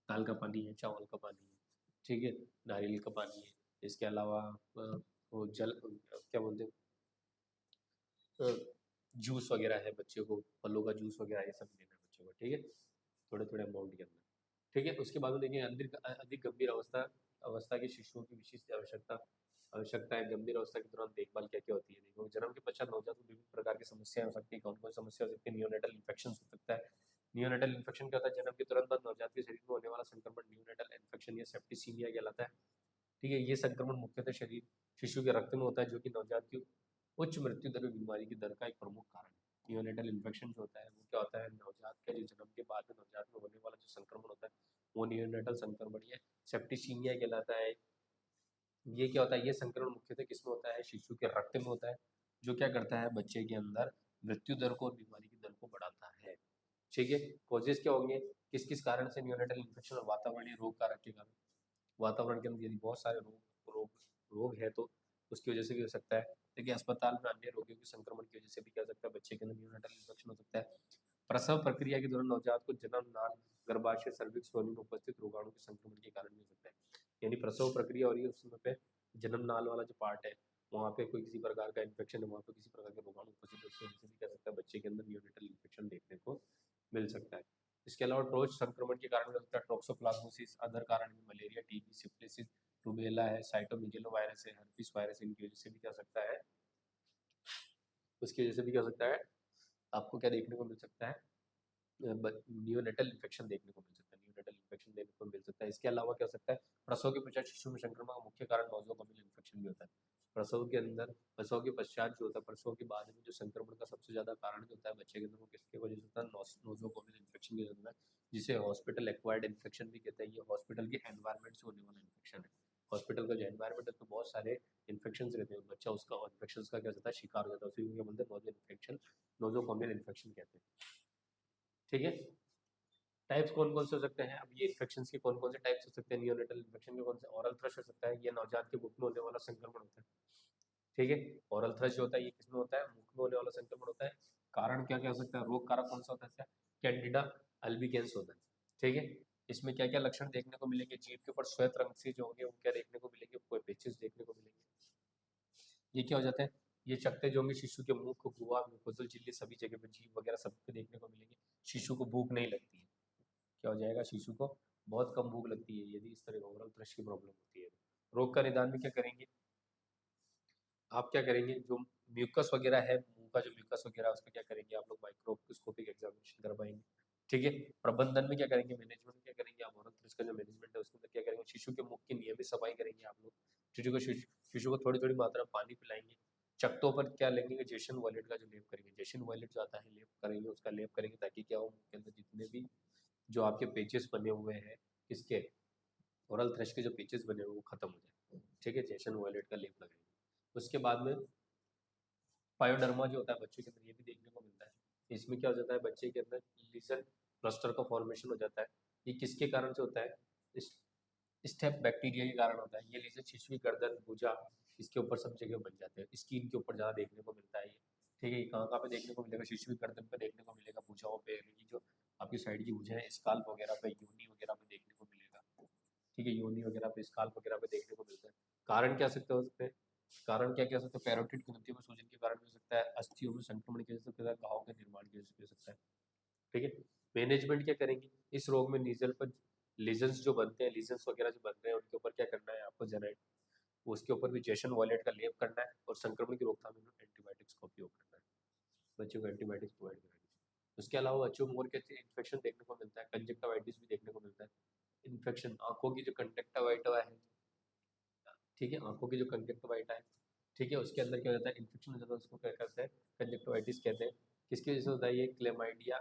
दाल का पानी है, चावल का पानी है, ठीक है, नारियल का पानी है। इसके अलावा वो जल क्या बोलते हैं, जूस वगैरह है बच्चे को, फलों का जूस वगैरह ये सब देना है बच्चों को। ठीक है, थोड़े थोड़े अमाउंट के अंदर। ठीक है, उसके बाद में देखिए अधिक गंभीर अवस्था के शिशुओं की विशिष्ट आवश्यकताएं गंभीर अवस्था के दौरान देखभाल क्या क्या होती है? देखो जन्म के पश्चात नवजात को विभिन्न प्रकार की समस्याएं हो सकती है। कौन कौन समस्या हो सकती है? नियोनेटल इन्फेक्शन हो सकता है। नियोनेटल इन्फेक्शन क्या होता है? जन्म के तुरंत बाद नवजात के शरीर में होने वाला संक्रमण नियोनेटल इन्फेक्शन या सेप्टिसीमिया कहलाता है। ठीक है, ये संक्रमण मुख्यतः शिशु के रक्त में होता है, जो कि नवजात की उच्च मृत्यु दर बीमारी की दर का एक प्रमुख कारण है। नियोनेटल इन्फेक्शन जो होता है वो क्या होता है? नवजात के जो जन्म के बाद में नवजात में होने वाला जो संक्रमण होता है वो नियोनेटल संक्रमण या सेप्टिसीमिया कहलाता है। ये क्या होता है, ये संक्रमण मुख्यतः किसमें होता है, शिशु के रक्त में होता है, जो क्या करता है बच्चे के अंदर मृत्यु दर को और बीमारी की दर को बढ़ाता है। ठीक है, कॉजेज क्या होंगे, किस किस कारण से नियोनेटल इन्फेक्शन और वातावरणीय रोग कारक के कारण, वातावरण के अंदर यदि बहुत सारे रोग रोग है तो उसकी वजह से भी हो सकता है। देखिए अस्पताल में अन्य रोगियों के संक्रमण की वजह से भी क्या हो सकता है, बच्चे के अंदर नियोनेटल इन्फेक्शन हो सकता है। प्रसव प्रक्रिया के दौरान नवजात को जन्म नाल गर्भाशय सर्विक्स योनि में उपस्थित रोगाणु के संक्रमण के कारण भी हो सकता है। यानी प्रसव प्रक्रिया हो रही है उस समय पे जन्म नाल वाला जो पार्ट है वहाँ पे कोई किसी प्रकार का इन्फेक्शन है, वहाँ पे किसी प्रकार के रोगाणु उपस्थित है, उसकी वजह से भी कह सकता है बच्चे के अंदर नियोनेटल इन्फेक्शन देखने को मिल सकता है। इसके अलावा ट्रोज संक्रमण के कारण हो सकता है टोक्सोप्लाज्मोसिस, अदर कारण में मलेरिया, टीबी, सिफिलिस, रूबेला है, साइटोमेगालो वायरस है, हर्पिस वायरस, इनकी वजह से भी क्या सकता है, उसकी वजह से भी क्या हो सकता है, आपको क्या देखने को मिल सकता है, नियोनेटल इन्फेक्शन देखने को मिल सकता है, नियोनेटल इन्फेक्शन देखने को मिल सकता है। इसके अलावा क्या हो सकता है, प्रसव के पश्चात शिशु में संक्रमण का मुख्य कारण नोजोकोमियल इन्फेक्शन भी होता है। प्रसव के अंदर, प्रसव के पश्चात जो होता है, प्रसव के बाद में जो संक्रमण का सबसे ज्यादा कारण जो होता है बच्चे के अंदर, वो किसके वजह से होता है, नोजोकोमियल इन्फेक्शन की वजह से होता है, जिसे हॉस्पिटल एक्वायर्ड इन्फेक्शन भी कहते हैं। ये हॉस्पिटल के एनवायरमेंट से होने वाला इन्फेक्शन है। हॉस्पिटल का जो एनवायरमेंट है तो बहुत सारे इन्फेक्शन रहते हैं, बच्चा उसका इन्फेक्शन का क्या होता है, शिकार हो जाता है, उसी को क्या बोलते हैं, नोजो इन्फेक्शन, नोजोकोमियल इन्फेक्शन कहते हैं। ठीक है, टाइप्स कौन कौन से हो सकते हैं, अब ये इन्फेक्शन के कौन कौन से टाइप्स हो सकते हैं, नियोनेटल इन्फेक्शन के कौन से, ऑरल थ्रश हो सकता है, ये नवजात के मुख में होने वाला संक्रमण होता है। ठीक है, ऑरल थ्रश जो होता है ये किसमें होता है, मुख में होने वाला संक्रमण होता है। कारण क्या क्या हो सकता है, रोग कारक कौन सा होता है, कैंडिडा अल्बिकेंस होता है। ठीक है, इसमें क्या क्या लक्षण देखने को मिलेंगे, जीभ के ऊपर श्वेत रंग से जो होंगे वो क्या देखने को मिलेंगे, कोई पेचेस देखने को मिलेंगे। ये क्या हो जाते हैं, ये चकते जो होंगे शिशु के मुंह को, गुहा, म्यूकोसल झिल्ली, सभी जगह पे जीभ वगैरह सब पे देखने को मिलेंगे। शिशु को भूख नहीं लगती है, क्या हो जाएगा, शिशु को बहुत कम भूख लगती है यदि इस तरह का ओरल थ्रश की प्रॉब्लम होती है। रोग का निदान में क्या करेंगे, आप क्या करेंगे, जो म्यूकस वगैरह है, मुंह का जो म्यूकस वगैरह है उसका क्या करेंगे, आप लोग माइक्रोस्कोपिक एग्जामिनेशन करवाएंगे। ठीक है, प्रबंधन में क्या करेंगे, मैनेजमेंट में क्या करेंगे, आप ओरल थ्रश का जो मैनेजमेंट है उसके अंदर क्या करेंगे, शिशु के मुख की नियमित सफाई करेंगे आप लोग। शिशु को थोड़ी थोड़ी मात्रा में पानी पिलाएंगे। चकतों पर क्या लेंगे, जेशन वॉलेट का जो लेप करेंगे, जेशन वॉलेट जो आता है लेप करेंगे, उसका लेप करेंगे ताकि क्या हो, मुंह के अंदर जितने भी जो आपके पेचेस बने हुए हैं, इसके ओरल थ्रश के जो पेचेस बने हुए वो खत्म हो जाए। ठीक है, जेसन वॉलेट का लेप लगाएंगे। उसके बाद में पायोडर्मा जो होता है बच्चे के अंदर, ये भी देखने को मिलता है। इसमें क्या हो जाता है, बच्चे के अंदर लीजन क्लस्टर का फॉर्मेशन हो जाता है। ये किसके कारण से होता है, इस स्टेप बैक्टीरिया के कारण होता है। ये लीजन शिशु की गर्दन, भुजा, इसके ऊपर सब जगह बन जाते हैं, स्किन के ऊपर ज़्यादा देखने को मिलता है ये। ठीक है, ये कहाँ कहाँ पे देखने को मिलेगा, शिशु की गर्दन पे देखने को मिलेगा, भुजाओं पे, ये जो आपकी साइड की भुजा है, स्काल्प वगैरह पे, योनि वगैरह पे देखने को मिलेगा। ठीक है, योनि वगैरह पे, स्काल्प वगैरह पे देखने को मिलता है। कारण क्या सकते हो उसपे, कारण क्या क्या हो सकता है, पैरोटिड ग्रंथियों में सूजन के कारण भी हो सकता है, अस्थियों में संक्रमण की वजह से हो सकता है, घाव के निर्माण की वजह से भी हो सकता है। ठीक है, मैनेजमेंट क्या करेंगे, इस रोग में नीजल पर लीजन्स जो बनते हैं, लीजन्स वगैरह जो बनते हैं उनके ऊपर क्या करना है आपको, जेनाइट, उसके ऊपर भी जेसन वॉलेट का लेप करना है, और संक्रमण की रोकथाम में एंटीबायोटिक्स का उपयोग करना है, बच्चों को एंटीबायोटिक्स प्रोवाइड करानी है। उसके अलावा बच्चों में और क्या इन्फेक्शन देखने को मिलता है, कंजक्टिवाइटिस भी देखने को मिलता है। इन्फेक्शन आंखों की जो कंजक्टिवाइटिस है, ठीक है, आंखों की जो कंजक्टिवाइटिस है, ठीक है, उसके अंदर क्या हो जाता है, इन्फेक्शन हो जाता है, उसको क्या कहते हैं, कंजक्टिवाइटिस कहते हैं। किसकी वजह से होता है, ये क्लेमाइडिया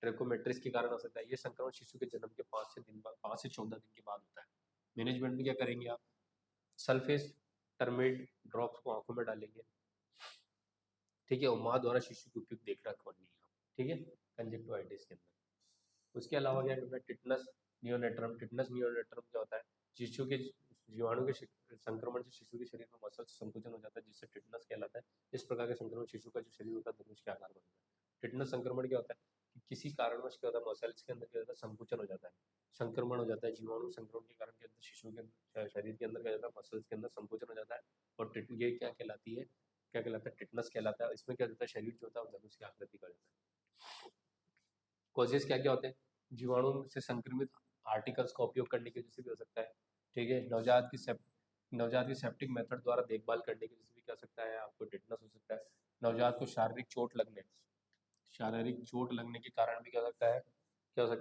ट्रेकोमेट्रिस के कारण हो सकता है। ये संक्रमण शिशु के जन्म के 5 से 14 दिन के बाद होता है। मैनेजमेंट में क्या करेंगे आप, सल्फेस टर्मेड ड्रॉप्स को आंखों में डालेंगे। ठीक है, और माँ द्वारा शिशु की उपयुक्त देख रेख करनी है। ठीक है, कंजक्टिवाइटिस के अंदर। उसके अलावा क्या करना है, टिटनस नियोनेट्रम, टिटनस नियोनेट्रम क्या होता है, शिशु के जीवाणु के संक्रमण से शिशु के शरीर में मसल संकुचन हो जाता है, जिससे टिटनस कहलाता है। इस प्रकार के संक्रमण शिशु का जो शरीर होता है धनुष के आकार बनता है। टिटनस संक्रमण क्या होता है कि किसी कारणवश क्या होता है, मसल्स के अंदर क्या होता है, संकुचन हो जाता है, संक्रमण हो जाता है, जीवाणु संक्रमण के कारण के अंदर शिशु के शरीर के अंदर क्या होता है, मसल्स के अंदर संकुचन हो जाता है, और ये क्या कहलाती है, क्या कहलाता है, टिटनस कहलाता है। इसमें क्या होता है, शरीर जो होता है वो धनुष की आकृति का होता है। कॉजेस क्या क्या होते हैं, जीवाणु से संक्रमित आर्टिकल्स का उपयोग करने की वजह से भी हो सकता है। ठीक है, नवजात की सेप्टिक मेथड द्वारा देखभाल करने की वजह से भी क्या हो सकता है, आपको टिटनस हो सकता है। नवजात को शारीरिक चोट लगने के कारण भी क्या हो सकता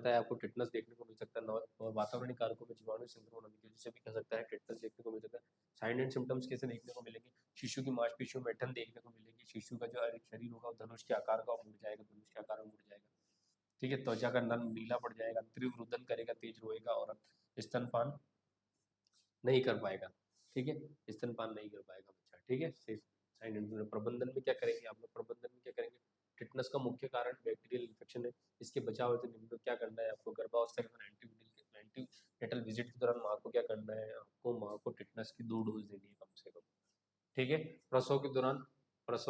है, आपको टिटनस देखने को मिल सकता है। और वातावरणीय कारकों में जीवाणु संक्रमण होने की वजह से भी क्या हो सकता है, टिटनस देखने को मिल सकता है। साइन एंड सिम्टम्स कैसे देखने को मिलेंगे, शिशु की मांसपेशियों में ठंड देखने को मिलेगी, शिशु का जो शरीर होगा वो धनुष के आकार का मुड़ जाएगा, धनुष के आकार में मुड़ जाएगा। ठीक है, त्वचा का नम नीला पड़ जाएगा, तीव्र रुदन करेगा, तेज रोएगा, और स्तनपान नहीं कर पाएगा। ठीक है, स्तनपान नहीं कर पाएगा बच्चा। ठीक है, प्रबंधन में क्या करेंगे आप लोग, प्रबंधन में क्या करेंगे, टिटनस का मुख्य कारण बैक्टीरियल इन्फेक्शन है। इसके बचाव हेतु निम्न क्या करना है आपको, गर्भावस्था के दौरान एंटीनेटल विजिट के दौरान माँ को क्या करना है, आपको माँ को टिटनस की 2 डोज देनी है कम से कम। ठीक है, प्रसव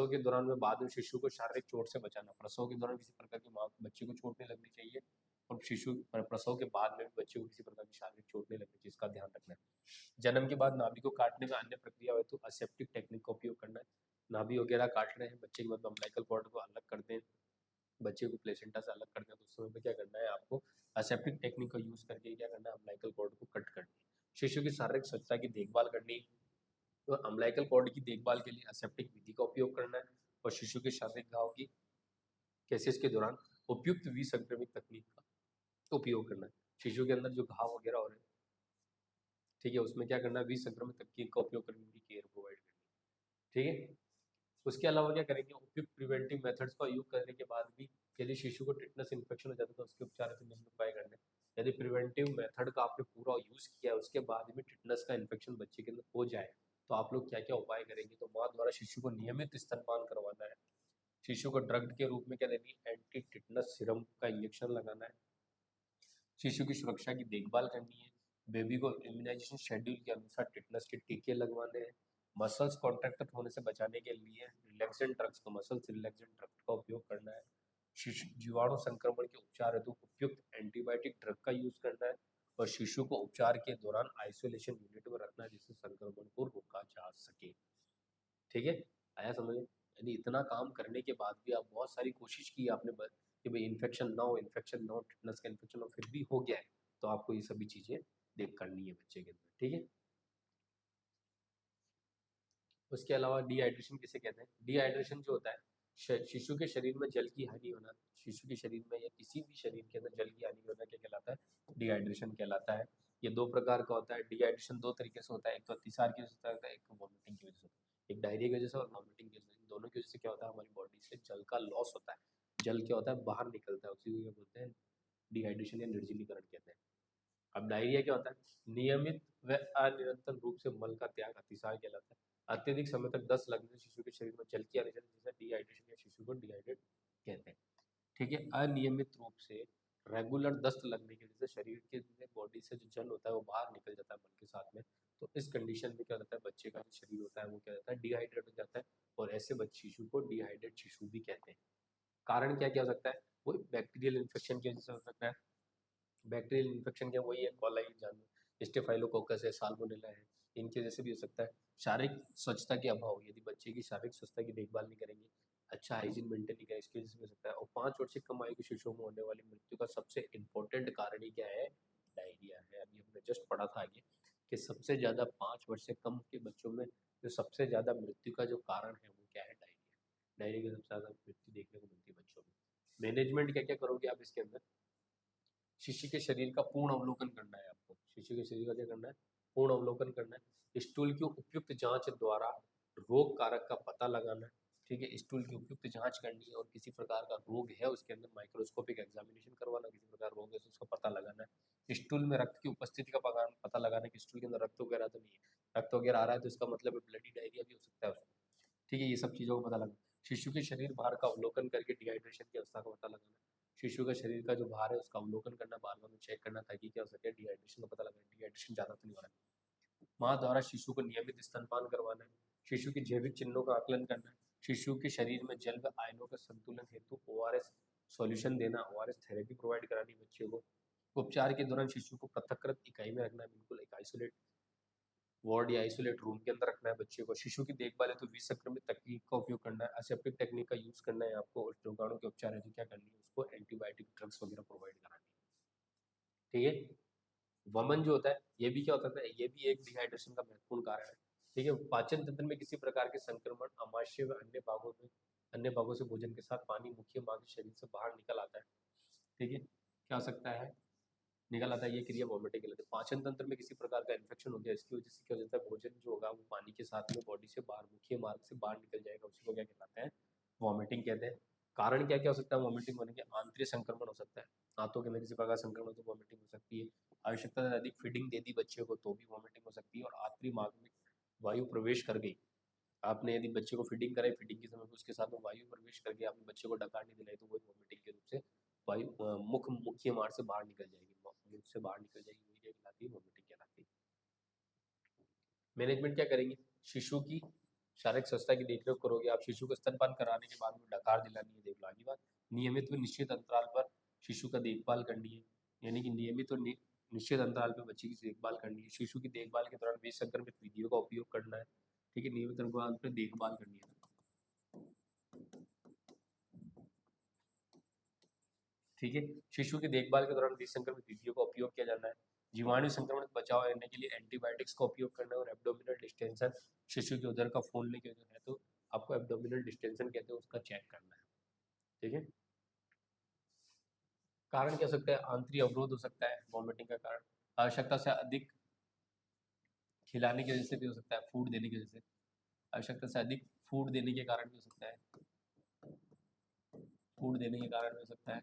के दौरान में बाद में शिशु को शारीरिक चोट से बचाना। प्रसव के दौरान किसी प्रकार की माँ बच्चे को चोट नहीं लगनी चाहिए, और शिशु प्रसव के बाद में भी बच्चे को किसी प्रकार की शारीरिक चोट नहीं लगनी चाहिए, इसका ध्यान रखना है। जन्म के बाद नाभि को काटने में अन्य प्रक्रिया हो तो असेप्टिक टेक्निक का उपयोग करना है। नाभि वगैरह काट रहे हैं बच्चे के बाद अम्बिलिकल कॉर्ड को अलग कर दें, बच्चे को प्लेसेंटा से अलग करना है, तो उस समय पे क्या करना है आपको, असेप्टिक टेक्निक का यूज करके क्या करना है, अम्बिलिकल कॉर्ड को कट करना है। शिशु की शारीरिक स्वच्छता की देखभाल करनी है, तो अम्बिलिकल कॉर्ड की देखभाल के लिए असेप्टिक विधि का उपयोग करना है, और शिशु के शारीरिक घाव की केसेस के दौरान उपयुक्त विसंक्रमित तकनीक का उपयोग करना है। शिशु के अंदर जो घाव वगैरह हो रहे हैं, ठीक है, उसमें क्या करना है, विसंक्रमित तकनीक का उपयोग करके उनकी केयर प्रोवाइड करनी है। ठीक है, उसके अलावा क्या करेंगे, उपयुक्त प्रिवेंटिव मेथड्स का यूज करने के बाद भी यदि शिशु को टिटनस इन्फेक्शन हो जाता है तो उसके उपचार हेतु निम्न उपाय करने हैं। यदि प्रिवेंटिव मेथड का आपने पूरा यूज किया है, उसके बाद भी टिटनस का इन्फेक्शन बच्चे के अंदर हो जाए, तो आप लोग क्या क्या उपाय करेंगे, तो माँ द्वारा शिशु को नियमित स्तनपान करवाना है। शिशु को ड्रग के रूप में क्या देनी है, एंटी टिटनस सीरम का इंजेक्शन लगाना है। शिशु की सुरक्षा की देखभाल करनी है। बेबी को इम्यूनाइजेशन शेड्यूल के अनुसार टिटनस के टीके लगवाने हैं। मसल्स कॉन्ट्रैक्ट होने से बचाने के लिए रिलैक्सेंट ड्रग्स का मसल्स रिलैक्सेंट ड्रग्स का उपयोग करना है। शिशु जीवाणु संक्रमण के उपचार हेतु उपयुक्त एंटीबायोटिक ड्रग का यूज करना है, और शिशु को उपचार के दौरान आइसोलेशन यूनिट में रखना है जिससे संक्रमण को रोका जा सके। ठीक है, आया समझ में? यानी इतना काम करने के बाद भी आप बहुत सारी कोशिश की आपने कि भाई इन्फेक्शन ना हो, इन्फेक्शन ना हो, टिटनस का इन्फेक्शन हो, फिर भी हो गया है, तो आपको ये सभी चीजें देख करनी है बच्चे के अंदर। ठीक है, उसके अलावा डिहाइड्रेशन किसे कहते हैं, डिहाइड्रेशन जो होता है, शिशु के शरीर में जल की हानि होना, शिशु के शरीर में या किसी भी शरीर के अंदर जल की हानि होना क्या कहलाता है, डिहाइड्रेशन कहलाता है। ये 2 प्रकार का होता है, डिहाइड्रेशन 2 तरीके से होता है, एक तो अतिसार की वजह से होता है, एक वॉमिटिंग की वजह से होता है। एक डायरिया की वजह से और वॉमिटिंग की वजह से, दोनों की वजह से क्या होता है, हमारी बॉडी से जल का लॉस होता है, जल क्या होता है, बाहर निकलता है, उसी को क्या बोलते हैं, डिहाइड्रेशन या निर्जलीकरण कहते हैं। अब डायरिया क्या होता है, नियमित व अनिरंतर रूप से मल का त्याग अतिसार कहलाता है। अत्यधिक समय तक दस्त लगने से शिशु के शरीर में जल की आने से जिसे डिहाइड्रेशन या शिशु को डिहाइड्रेट कहते हैं। ठीक है, अनियमित रूप से रेगुलर दस्त लगने की वजह से शरीर के बॉडी से जो जल होता है वो बाहर निकल जाता है मल के साथ में, तो इस कंडीशन में क्या होता है, बच्चे का जो शरीर होता है वो क्या होता है, डिहाइड्रेट हो जाता है, और ऐसे बच्चे शिशु को डिहाइड्रेट शिशु भी कहते हैं। कारण क्या क्या हो सकता है, वो बैक्टीरियल इन्फेक्शन की वजह से हो सकता है। बैक्टीरियल इन्फेक्शन क्या, वही है, कॉलाई जानवर, स्टेफाइलोकोकस है, साल्मोनेला है, इनकी वजह से भी हो सकता है। शारीरिक स्वच्छता के अभाव, यदि बच्चे की शारीरिक स्वच्छता की देखभाल नहीं करेंगे, अच्छा हाइजीन मेंटेन नहीं करें, इसकी वजह से भी हो सकता है। और 5 वर्ष से कम आयु के शिशुओं में होने वाली मृत्यु का सबसे इम्पोर्टेंट कारण ही क्या है, डायरिया है। अभी हमने जस्ट पढ़ा था आगे कि सबसे ज़्यादा 5 वर्ष से कम के बच्चों में जो सबसे ज़्यादा मृत्यु का जो कारण है वो क्या है, डायरिया। डायरिया की सबसे ज़्यादा मृत्यु देखने को मिलती है बच्चों में। मैनेजमेंट क्या क्या करोगे आप इसके अंदर, शिशु के शरीर का पूर्ण अवलोकन करना है आपको। शिशु के शरीर का क्या करना है, पूर्ण अवलोकन करना है। स्टूल की उपयुक्त जांच द्वारा रोग कारक का पता लगाना है। ठीक है, स्टूल की उपयुक्त जांच करनी है, और किसी प्रकार का रोग है उसके अंदर माइक्रोस्कोपिक एग्जामिनेशन करवाना, किसी प्रकार रोग है तो उसका पता लगाना है। स्टूल में रक्त की उपस्थिति का पता लगाना है कि स्टूल के अंदर रक्त वगैरह तो नहीं है, रक्त वगैरह आ रहा है तो इसका मतलब ब्लडी डायरिया भी हो सकता है उसमें। ठीक है, ये सब चीज़ों का पता लगाना। शिशु के शरीर भार का अवलोकन करके डिहाइड्रेशन की अवस्था का पता लगाना। शिशु का शरीर का जो भार है उसका अवलोकन करना, बार बार में चेक करना, ताकि क्या हो सके, डिहाइड्रेशन का पता लगाना, डिहाइड्रेशन ज़्यादा तो नहीं हो रहा है। माँ द्वारा शिशु को नियमित स्तनपान करवाना है। शिशु की जैविक चिन्हों का आकलन करना है। शिशु के शरीर में जल व आयनों का संतुलन हेतु ओआरएस सॉल्यूशन देना, ओआरएस थेरेपी प्रोवाइड करानी बच्चे को। उपचार के दौरान शिशु को पृथककृत इकाई में रखना है, बिल्कुल एक आइसोलेट वार्ड या आइसोलेट रूम के अंदर रखना है बच्चे को। शिशु की देखभाल है तो विसंक्रमित तकनीक का उपयोग करना है, असेप्टिक टेक्निक का यूज करना है आपको, और रोगाणु के उपचार है तो क्या करनी है, उसको एंटीबायोटिक ड्रग्स वगैरह प्रोवाइड करानी है। ठीक है, वमन जो होता है ये भी क्या होता है, ये भी एक डिहाइड्रेशन का महत्वपूर्ण कारण है। ठीक है, पाचन तंत्र में किसी प्रकार के संक्रमण, अमाशय व अन्य भागों से भोजन के साथ पानी मुख्य मार्ग शरीर से बाहर निकल आता है। ठीक है, क्या हो सकता है, निकल आता है, ये क्रिया वॉमिटिंग कहलाती है। पाचन तंत्र में किसी प्रकार का इन्फेक्शन हो गया, इसकी वजह से क्या हो जाता है, भोजन जो होगा वो पानी के साथ में बॉडी से बाहर, मुख्य मार्ग से बाहर निकल जाएगा, उसी को क्या कहलाते हैं, वॉमिटिंग कहते हैं। कारण क्या क्या हो सकता है वॉमिटिंग होने के, आंतरिक संक्रमण हो सकता है, दांतों के अंदर किसी प्रकार संक्रमण तो वॉमिटिंग हो सकती है। आवश्यकता से अधिक फीडिंग दे दी बच्चे को तो भी वॉमिटिंग हो सकती है, और आंतरिक मार्ग में वायु प्रवेश कर गई, आपने यदि बच्चे को फीडिंग कराई, फीडिंग के समय पे उसके साथ में वायु प्रवेश करके आपने बच्चे को डकार नहीं दिलाई, तो वो वॉमिटिंग के रूप से वायु मुख्य मार्ग से बाहर निकल जाएगी, मुख से बाहर निकल जाएगी, वही क्या कहलाती है, वॉमिटिंग कहलाती है। मैनेजमेंट क्या करेंगे, शिशु की शारीरिक स्वस्थता की देखरेख करोगे आप, शिशु को स्तनपान कराने के बाद में डकार दिलानी है, देख लो आगे बात। नियमित व निश्चित अंतराल पर शिशु का देखभाल करनी है, यानी कि नियमित और निश्चित अंतराल पर बच्चे की देखभाल करनी है। शिशु की देखभाल के दौरान विसंक्रमित विधियों का उपयोग करना है, ठीक है, नियमित अंतराल पर देखभाल करनी है, ठीक है। शिशु की देखभाल के दौरान विसंक्रमित विधियों का उपयोग किया जाना है, जीवाणु संक्रमण से बचाव करने के लिए एंटीबायोटिक्स का उपयोग करना है, और एब्डोमिनल डिस्टेंशन, शिशु के उदर का फूलने के जो है तो आपको एब्डोमिनल डिस्टेंशन कहते हैं, उसका चेक करना है, ठीक है। कारण क्या हो सकता है, आंतरिक अवरोध हो सकता है वॉमिटिंग का कारण, आवश्यकता से अधिक खिलाने की वजह से भी हो सकता है, फूड देने की वजह से, आवश्यकता से अधिक फूड देने के कारण भी हो सकता है, फूड देने के कारण भी हो सकता है,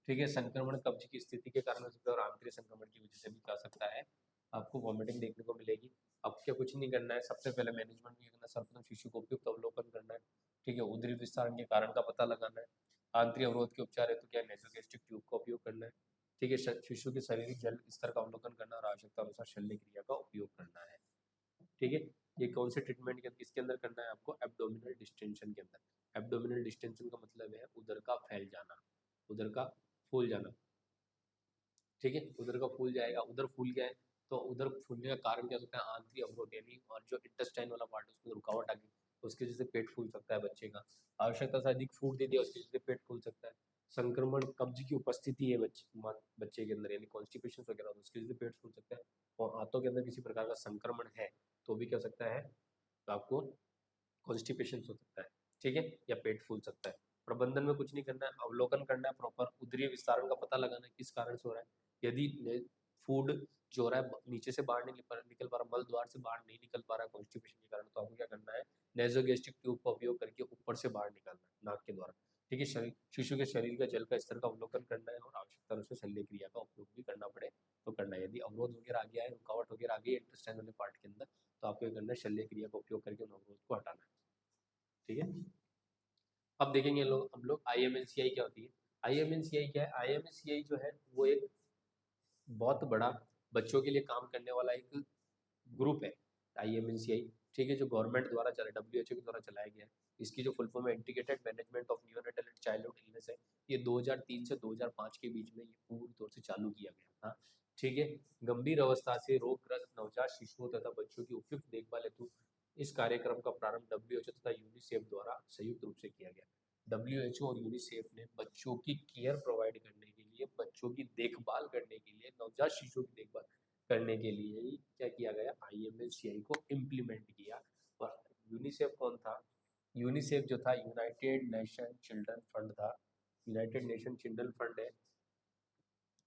ठीक है। संक्रमण कब्ज की स्थिति के कारण हो सकता है, और आंतरिक संक्रमण की वजह से भी क्या सकता है, आपको वॉमिटिंग देखने को मिलेगी। अब क्या कुछ नहीं करना है, सबसे पहले मैनेजमेंट में करना, सर्वप्रथम शिशु को उपयुक्त अवलोकन करना है, ठीक है, उदरी विस्तारण के कारण का पता लगाना है, आंतरिक अवरोध के उपचार है तो क्या नेसोगैस्ट्रिक ट्यूब का उपयोग करना है, ठीक है, शिशु के शारीरिक जल स्तर का अवलोकन करना और आवश्यकता अनुसार शल्य क्रिया का उपयोग करना है, ठीक है। ये कौन से ट्रीटमेंट के किसके अंदर करना है आपको, एब्डोमिनल डिस्टेंशन के अंदर। एब्डोमिनल डिस्टेंशन का मतलब है उदर का फैल जाना, उदर का फूल जाना, ठीक है, उधर का फूल जाएगा, उधर फूल गया है तो उधर फूलने का कारण क्या हो सकता है, आंतरिक अवरोध यानी, और जो इंटेस्टाइन वाला पार्ट है उसमें रुकावट आ गई, उसकी वजह से पेट फूल सकता है बच्चे का, आवश्यकता से अधिक फूड दे दिया उसकी वजह से पेट फूल सकता है, संक्रमण कब्ज की उपस्थिति है बच्चे के अंदर यानी कॉन्स्टिपेशन वगैरह, उसकी वजह से पेट फूल सकता है, और हाथों के अंदर किसी प्रकार का संक्रमण है तो भी क्या हो सकता है, तो आपको कॉन्स्टिपेशन हो सकता है, ठीक है, या पेट फूल सकता है। प्रबंधन में कुछ नहीं करना है, अवलोकन करना है, प्रॉपर उदरीय विस्तारण का पता लगाना है किस कारण से हो रहा है, यदि फूड जो हो रहा है नीचे से बाहर नहीं निकल पा रहा, मल द्वार से बाहर नहीं निकल पा रहा है कॉन्स्टिपेशन के कारण, तो आपको क्या करना है, नेजोगैस्ट्रिक ट्यूब का उपयोग करके ऊपर से बाहर निकालना है नाक के द्वारा, ठीक है। शिशु के शरीर का जल का स्तर का अवलोकन करना है, और आवश्यकता अनुसार शल्य क्रिया का उपयोग भी करना पड़े तो करना है। यदि अवरोध वगैरह आ गया है, रुकावट वगैरह आ गई है इंटेस्टाइन वाले पार्ट के अंदर, तो आपको करना है शल्य क्रिया का उपयोग करके उन अवरोध को हटाना है, ठीक है। अब देखेंगे लोग, हम लोग IMNCI क्या होती है। IMNCI क्या है, IMNCI जो है वो एक बहुत बड़ा बच्चों के लिए काम करने वाला एक ग्रुप है, IMNCI, ठीक है, जो गवर्नमेंट द्वारा चला, WHO के द्वारा चलाया गया है। इसकी जो फुल फॉर्म है integrated management of neonatal and childhood illness है, ये 2003 से 2005 के बीच में ये पूरी तौर से चालू किया गया था, ठीक है। गंभीर अवस्था से रोगग्रस्त नवजात शिशुओं तथा बच्चों की उपयुक्त देखभाल हेतु इस कार्यक्रम का प्रारंभ WHO तथा यूनिसेफ द्वारा संयुक्त रूप से किया गया। WHO और यूनिसेफ ने बच्चों की केयर प्रोवाइड करने के लिए, बच्चों की देखभाल करने के लिए, नवजात शिशुओं की देखभाल करने के लिए ही क्या किया गया, IMNCI को इम्प्लीमेंट किया। और यूनिसेफ कौन था, यूनिसेफ जो था यूनाइटेड नेशन चिल्ड्रन फंड था, यूनाइटेड नेशन चिल्ड्रन फंड है,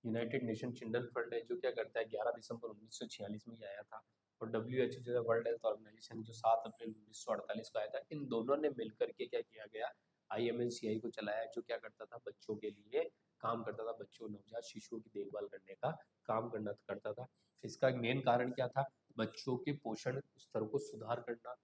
यूनाइटेड नेशन चिल्ड्रन फंड है, जो क्या करता है 11 दिसंबर 1946 में ही आया था। और WHO जो है वर्ल्ड हेल्थ ऑर्गेनाइजेशन जो 7 अप्रैल 1948 को आया था, इन दोनों ने मिलकर के क्या किया गया, IMNCI को चलाया, जो क्या करता था, बच्चों के लिए काम करता था, बच्चों नवजात शिशुओं की देखभाल करने का काम करता था। इसका मेन कारण क्या था, बच्चों के पोषण स्तर को सुधार करना,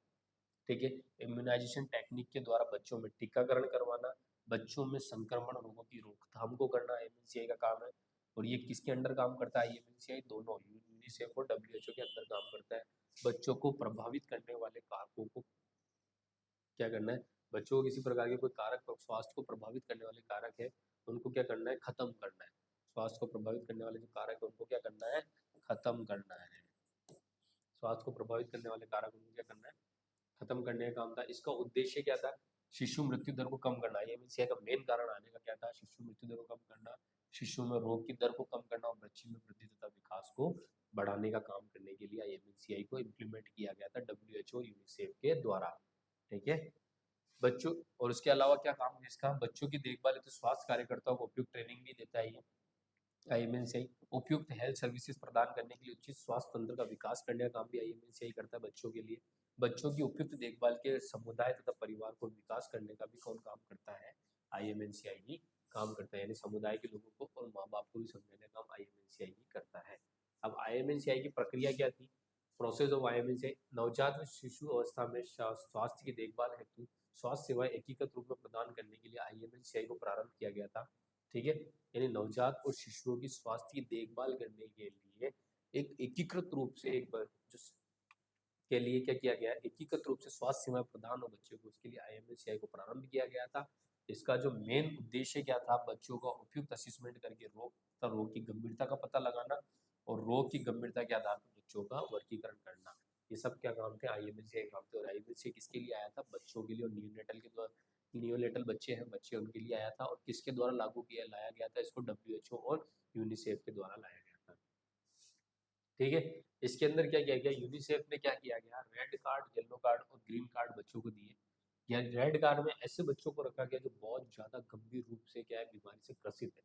ठीक है, इम्यूनाइजेशन टेक्निक के द्वारा बच्चों में टीकाकरण करवाना, बच्चों में संक्रमण रोगों की रोकथाम को करना IMNCI का काम है। और ये किसके अंडर काम करता है, IMNCI दोनों यूनिसेफ और WHO के अंदर काम करता है। बच्चों को प्रभावित करने वाले कारकों को क्या करना है, बच्चों को किसी प्रकार के कोई कारक स्वास्थ्य को प्रभावित करने वाले कारक है, उनको क्या करना है, खत्म करना है। स्वास्थ्य को प्रभावित करने वाले जो कारक है उनको क्या करना है, खत्म करना है। स्वास्थ्य को प्रभावित करने वाले कारक उनको क्या करना है, खत्म करने का काम था। इसका उद्देश्य क्या था, शिशु मृत्यु दर को कम करना। IMNCI का मेन कारण आने का क्या था, शिशु मृत्यु दर को कम करना, शिशु में रोग की दर को कम करना, और बच्चे में वृद्धि तथा विकास को बढ़ाने का काम करने के लिए IMNCI को इम्प्लीमेंट किया गया था WHO यूनिसेफ के द्वारा, ठीक है। बच्चों और उसके अलावा क्या काम है इसका, बच्चों की देखभाल हेतु स्वास्थ्य कार्यकर्ताओं को उपयुक्त ट्रेनिंग भी देता है ये IMNCI, उपयुक्त हेल्थ सर्विसेज प्रदान करने के लिए उचित स्वास्थ्य तंत्र का विकास करने का काम भी IMNCI करता है बच्चों के लिए। बच्चों की उपयुक्त देखभाल के समुदाय तथा परिवार को विकास करने का भी कौन काम करता है, IMNCI ही काम करता है, यानी समुदाय के लोगों को और माँ बाप को भी समझाने का काम IMNCI ही करता है। अब IMNCI की प्रक्रिया क्या थी? प्रोसेस ऑफ IMNCI, नवजात शिशु अवस्था में स्वास्थ्य की देखभाल हेतु स्वास्थ्य सेवाएं एकीकृत रूप में प्रदान करने के लिए IMNCI को प्रारंभ किया गया था। ठीक है, यानी नवजात और शिशुओं की स्वास्थ्य की देखभाल करने के लिए एक एकीकृत रूप से जो के लिए क्या किया गया, एकीकृत रूप से स्वास्थ्य सेवाएं प्रदान हो बच्चों को, उसके लिए IMNCI को प्रारंभ किया गया था। इसका जो मेन उद्देश्य क्या था, बच्चों का उपयुक्त असेसमेंट करके रोग की गंभीरता का पता लगाना और रोग की गंभीरता के आधार पर बच्चों का वर्गीकरण करना। ये सब क्या काम थे, IMNCI काम थे। और IMNCI किसके लिए आया था? बच्चों के लिए और नियोनेटल बच्चे हैं, बच्चे उनके लिए आया था। और किसके द्वारा लाया गया था इसको? WHO और यूनिसेफ के द्वारा लाया गया था। ठीक है, इसके अंदर क्या किया गया, यूनिसेफ ने क्या किया गया, रेड कार्ड, येलो कार्ड और ग्रीन कार्ड बच्चों को दिए। या रेड कार्ड में ऐसे बच्चों को रखा गया जो बहुत ज्यादा गंभीर रूप से क्या है, बीमारी से ग्रसित है।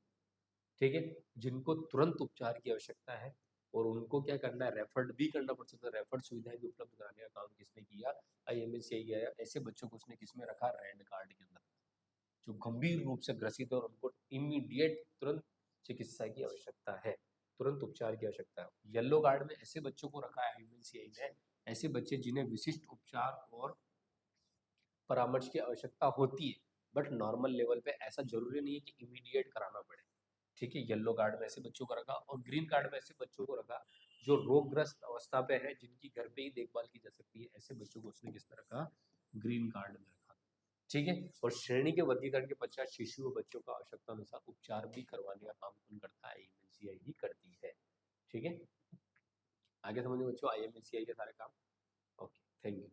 ठीक है, जिनको तुरंत उपचार की आवश्यकता है और उनको क्या करना है, रेफर्ड भी करना पड़ सकता है। रेफर्ड सुविधाएं भी उपलब्ध कराने का काम किसने किया? IMNCI किया। ऐसे बच्चों को उसने किसमें रखा? रेड कार्ड के अंदर, जो गंभीर रूप से ग्रसित है और उनको इमीडिएट तुरंत चिकित्सा की आवश्यकता है, तुरंत उपचार की आवश्यकता है। येलो कार्ड में ऐसे बच्चों को रखा है IMNCI ने, ऐसे बच्चे जिन्हें विशिष्ट उपचार और परामर्श की आवश्यकता होती है, बट नॉर्मल लेवल पे, ऐसा जरूरी नहीं है कि इमीडिएट कराना पड़े। ठीक है, येलो कार्ड में ऐसे बच्चों को रखा और ग्रीन कार्ड में ऐसे बच्चों को रखा जो रोगग्रस्त अवस्था पे है, जिनकी घर पे ही देखभाल की जा सकती है। ऐसे बच्चों को उसने किस तरह रखा? ग्रीन कार्ड में रखा। ठीक है, और श्रेणी के वर्गीकरण के पश्चात शिशु और बच्चों का आवश्यकता अनुसार उपचार भी करवाने का काम कौन करता है? IMNCI ही करती है। ठीक है, आगे समझिए बच्चों IMNCI के सारे काम। Okay, thank you.